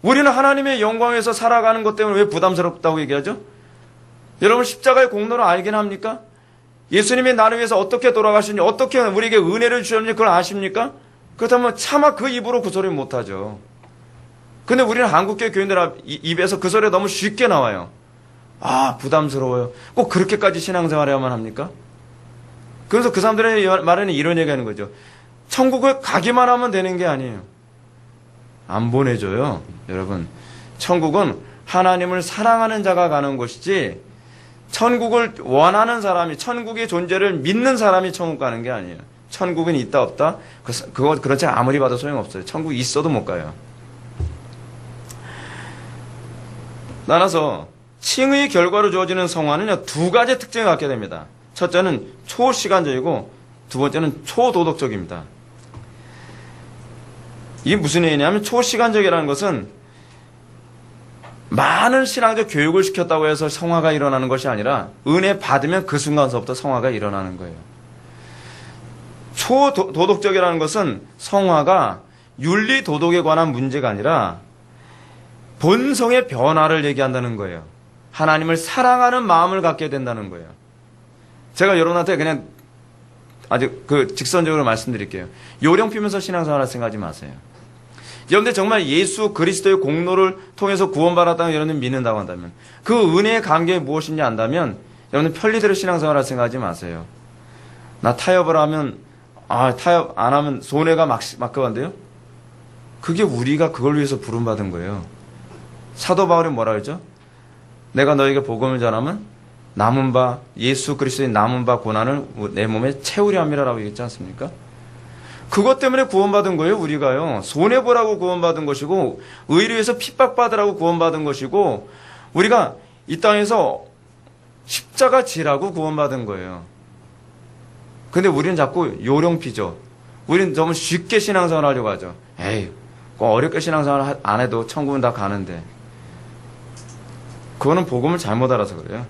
우리는 하나님의 영광에서 살아가는 것 때문에 왜 부담스럽다고 얘기하죠? 여러분 십자가의 공로를 알긴 합니까? 예수님이 나를 위해서 어떻게 돌아가셨는지, 어떻게 우리에게 은혜를 주셨는지 그걸 아십니까? 그렇다면 차마 그 입으로 그 소리 못하죠. 근데 우리는 한국교회 교인들 입에서 그 소리가 너무 쉽게 나와요. 아, 부담스러워요. 꼭 그렇게까지 신앙생활해야만 합니까? 그래서 그 사람들의 말에는 이런 얘기하는 거죠. 천국을 가기만 하면 되는 게 아니에요. 안 보내줘요. 여러분, 천국은 하나님을 사랑하는 자가 가는 곳이지, 천국을 원하는 사람이, 천국의 존재를 믿는 사람이 천국 가는 게 아니에요. 천국은 있다 없다? 그런 책 아무리 봐도 소용없어요. 천국 있어도 못 가요. 따라서 칭의 결과로 주어지는 성화는요, 두 가지 특징을 갖게 됩니다. 첫째는 초시간적이고 두 번째는 초도덕적입니다. 이게 무슨 얘기냐면, 초시간적이라는 것은 많은 신앙적 교육을 시켰다고 해서 성화가 일어나는 것이 아니라 은혜 받으면 그 순간서부터 성화가 일어나는 거예요. 초도덕적이라는 것은 성화가 윤리 도덕에 관한 문제가 아니라 본성의 변화를 얘기한다는 거예요. 하나님을 사랑하는 마음을 갖게 된다는 거예요. 제가 여러분한테 그냥 아주 직선적으로 말씀드릴게요. 요령 피면서 신앙생활 할 생각하지 마세요. 여러분들 정말 예수 그리스도의 공로를 통해서 구원받았다고 여러분들 믿는다고 한다면, 그 은혜의 관계가 무엇인지 안다면 여러분들 편리대로 신앙생활 할 생각하지 마세요. 나 타협을 하면, 타협 안 하면 손해가 막강한데요? 그게 우리가 그걸 위해서 부름받은 거예요. 사도 바울이 뭐라 그러죠? 내가 너에게 복음을 전하면 남은 바, 예수 그리스도의 남은 바 고난을 내 몸에 채우려 함이라고 얘기했지 않습니까? 그것 때문에 구원받은 거예요. 우리가요, 손해보라고 구원받은 것이고, 의를 위해서 핍박받으라고 구원받은 것이고, 우리가 이 땅에서 십자가 지라고 구원받은 거예요. 근데 우리는 자꾸 요령피죠. 우리는 너무 쉽게 신앙생활 하려고 하죠. 에이, 어렵게 신앙생활 안 해도 천국은 다 가는데. 그거는 복음을 잘못 알아서 그래요.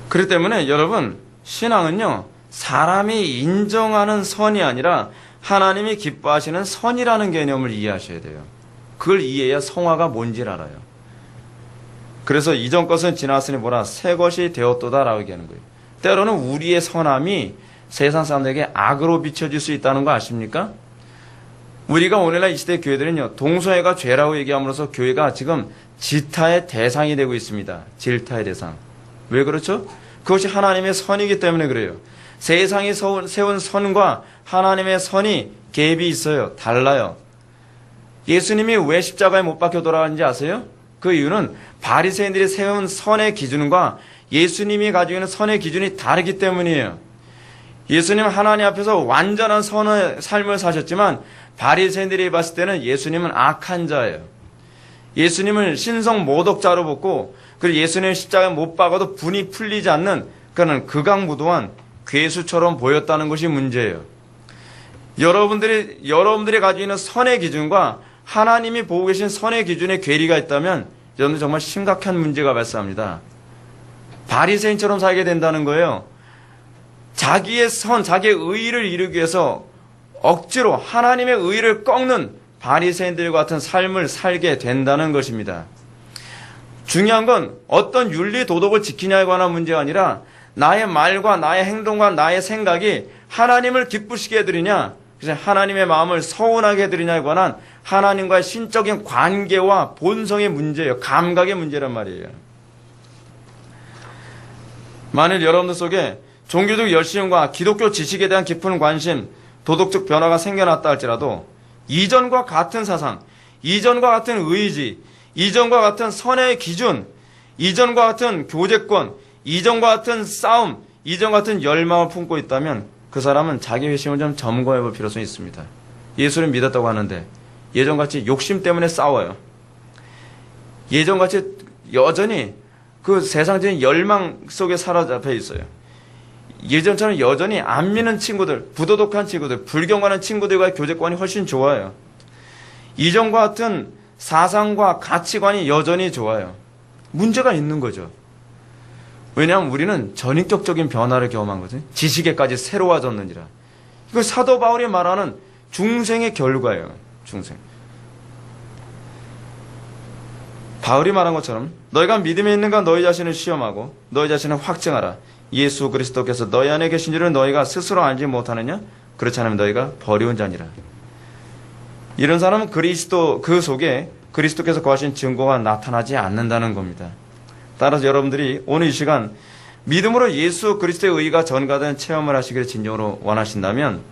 그렇기 때문에 여러분, 신앙은요, 사람이 인정하는 선이 아니라 하나님이 기뻐하시는 선이라는 개념을 이해하셔야 돼요. 그걸 이해해야 성화가 뭔지를 알아요. 그래서 이전 것은 지났으니 뭐라 새 것이 되었도다라고 얘기하는 거예요. 때로는 우리의 선함이 세상 사람들에게 악으로 비춰질 수 있다는 거 아십니까? 우리가 오늘날 이 시대 교회들은요, 동성애가 죄라고 얘기함으로써 교회가 지금 질타의 대상이 되고 있습니다. 질타의 대상. 왜 그렇죠? 그것이 하나님의 선이기 때문에 그래요. 세상이 세운 선과 하나님의 선이 갭이 있어요. 달라요. 예수님이 왜 십자가에 못 박혀 돌아가는지 아세요? 그 이유는 바리새인들이 세운 선의 기준과 예수님이 가지고 있는 선의 기준이 다르기 때문이에요. 예수님은 하나님 앞에서 완전한 선의 삶을 사셨지만 바리새인들이 봤을 때는 예수님은 악한 자예요. 예수님을 신성 모독자로 보고, 그리고 예수님을 십자가에 못 박아도 분이 풀리지 않는 그는 극악무도한 괴수처럼 보였다는 것이 문제예요. 여러분들이 가지고 있는 선의 기준과 하나님이 보고 계신 선의 기준에 괴리가 있다면 여러분들 정말 심각한 문제가 발생합니다. 바리새인처럼 살게 된다는 거예요. 자기의 선, 자기의 의의를 이루기 위해서 억지로 하나님의 의의를 꺾는 바리새인들과 같은 삶을 살게 된다는 것입니다. 중요한 건 어떤 윤리 도덕을 지키냐에 관한 문제가 아니라 나의 말과 나의 행동과 나의 생각이 하나님을 기쁘시게 해드리냐, 그래서 하나님의 마음을 서운하게 해드리냐에 관한 하나님과의 신적인 관계와 본성의 문제예요. 감각의 문제란 말이에요. 만일 여러분들 속에 종교적 열심과 기독교 지식에 대한 깊은 관심, 도덕적 변화가 생겨났다 할지라도 이전과 같은 사상, 이전과 같은 의지, 이전과 같은 선의 기준, 이전과 같은 교제권, 이전과 같은 싸움, 이전과 같은 열망을 품고 있다면 그 사람은 자기 회심을 좀 점검해 볼 필요성이 있습니다. 예수를 믿었다고 하는데 예전같이 욕심 때문에 싸워요. 예전같이 여전히 그 세상적인 열망 속에 사로잡혀 있어요. 예전처럼 여전히 안 믿는 친구들, 부도덕한 친구들, 불경하는 친구들과의 교제관이 훨씬 좋아요. 이전과 같은 사상과 가치관이 여전히 좋아요. 문제가 있는 거죠. 왜냐하면 우리는 전인격적인 변화를 경험한 거죠. 지식에까지 새로워졌는지라. 이거 사도 바울이 말하는 중생의 결과예요. 중생. 바울이 말한 것처럼 너희가 믿음에 있는가 너희 자신을 시험하고 너희 자신을 확증하라. 예수 그리스도께서 너희 안에 계신 줄을 너희가 스스로 알지 못하느냐? 그렇지 않으면 너희가 버려온 자니라. 이런 사람은 그리스도 그 속에 그리스도께서 거하신 증거가 나타나지 않는다는 겁니다. 따라서 여러분들이 오늘 이 시간 믿음으로 예수 그리스도의 의가 전가된 체험을 하시기를 진정으로 원하신다면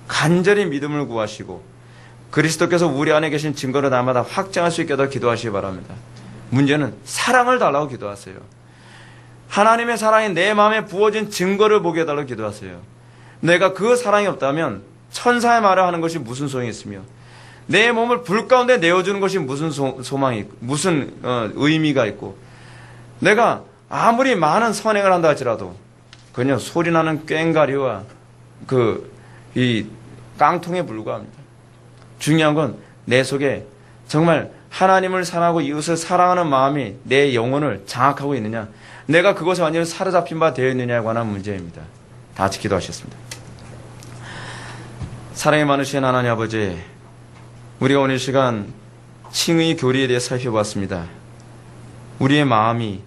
간절히 믿음을 구하시고 그리스도께서 우리 안에 계신 증거를 날마다 확증할 수 있게 더 기도하시기 바랍니다. 문제는 사랑을 달라고 기도하세요. 하나님의 사랑이 내 마음에 부어진 증거를 보게 해달라고 기도하세요. 내가 그 사랑이 없다면 천사의 말을 하는 것이 무슨 소용이 있으며 내 몸을 불 가운데 내어주는 것이 무슨 소망이 있고 무슨 의미가 있고 내가 아무리 많은 선행을 한다 할지라도 그냥 소리나는 꽹가리와 이 깡통에 불과합니다. 중요한 건 내 속에 정말 하나님을 사랑하고 이웃을 사랑하는 마음이 내 영혼을 장악하고 있느냐, 내가 그것에 완전히 사로잡힌 바 되어 있느냐에 관한 문제입니다. 다 같이 기도하셨습니다. 사랑이 많으신 하나님 아버지, 우리가 오늘 시간 칭의 교리에 대해 살펴봤습니다. 우리의 마음이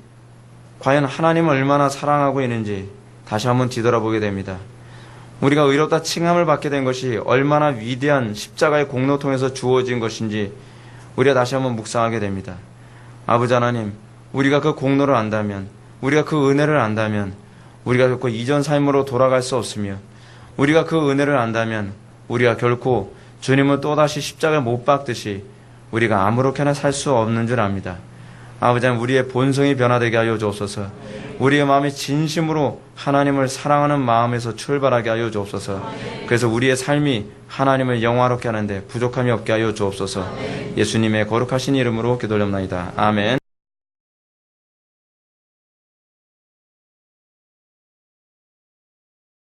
과연 하나님을 얼마나 사랑하고 있는지 다시 한번 뒤돌아보게 됩니다. 우리가 의롭다 칭함을 받게 된 것이 얼마나 위대한 십자가의 공로 통해서 주어진 것인지 우리가 다시 한번 묵상하게 됩니다. 아버지 하나님, 우리가 그 공로를 안다면, 우리가 그 은혜를 안다면 우리가 결코 이전 삶으로 돌아갈 수 없으며, 우리가 그 은혜를 안다면 우리가 결코 주님을 또다시 십자가에 못 박듯이 우리가 아무렇게나 살 수 없는 줄 압니다. 아버지 하나님, 우리의 본성이 변화되게 하여 주옵소서. 우리의 마음이 진심으로 하나님을 사랑하는 마음에서 출발하게 하여 주옵소서. 그래서 우리의 삶이 하나님을 영화롭게 하는데 부족함이 없게 하여 주옵소서. 예수님의 거룩하신 이름으로 기도드립니다. 아멘.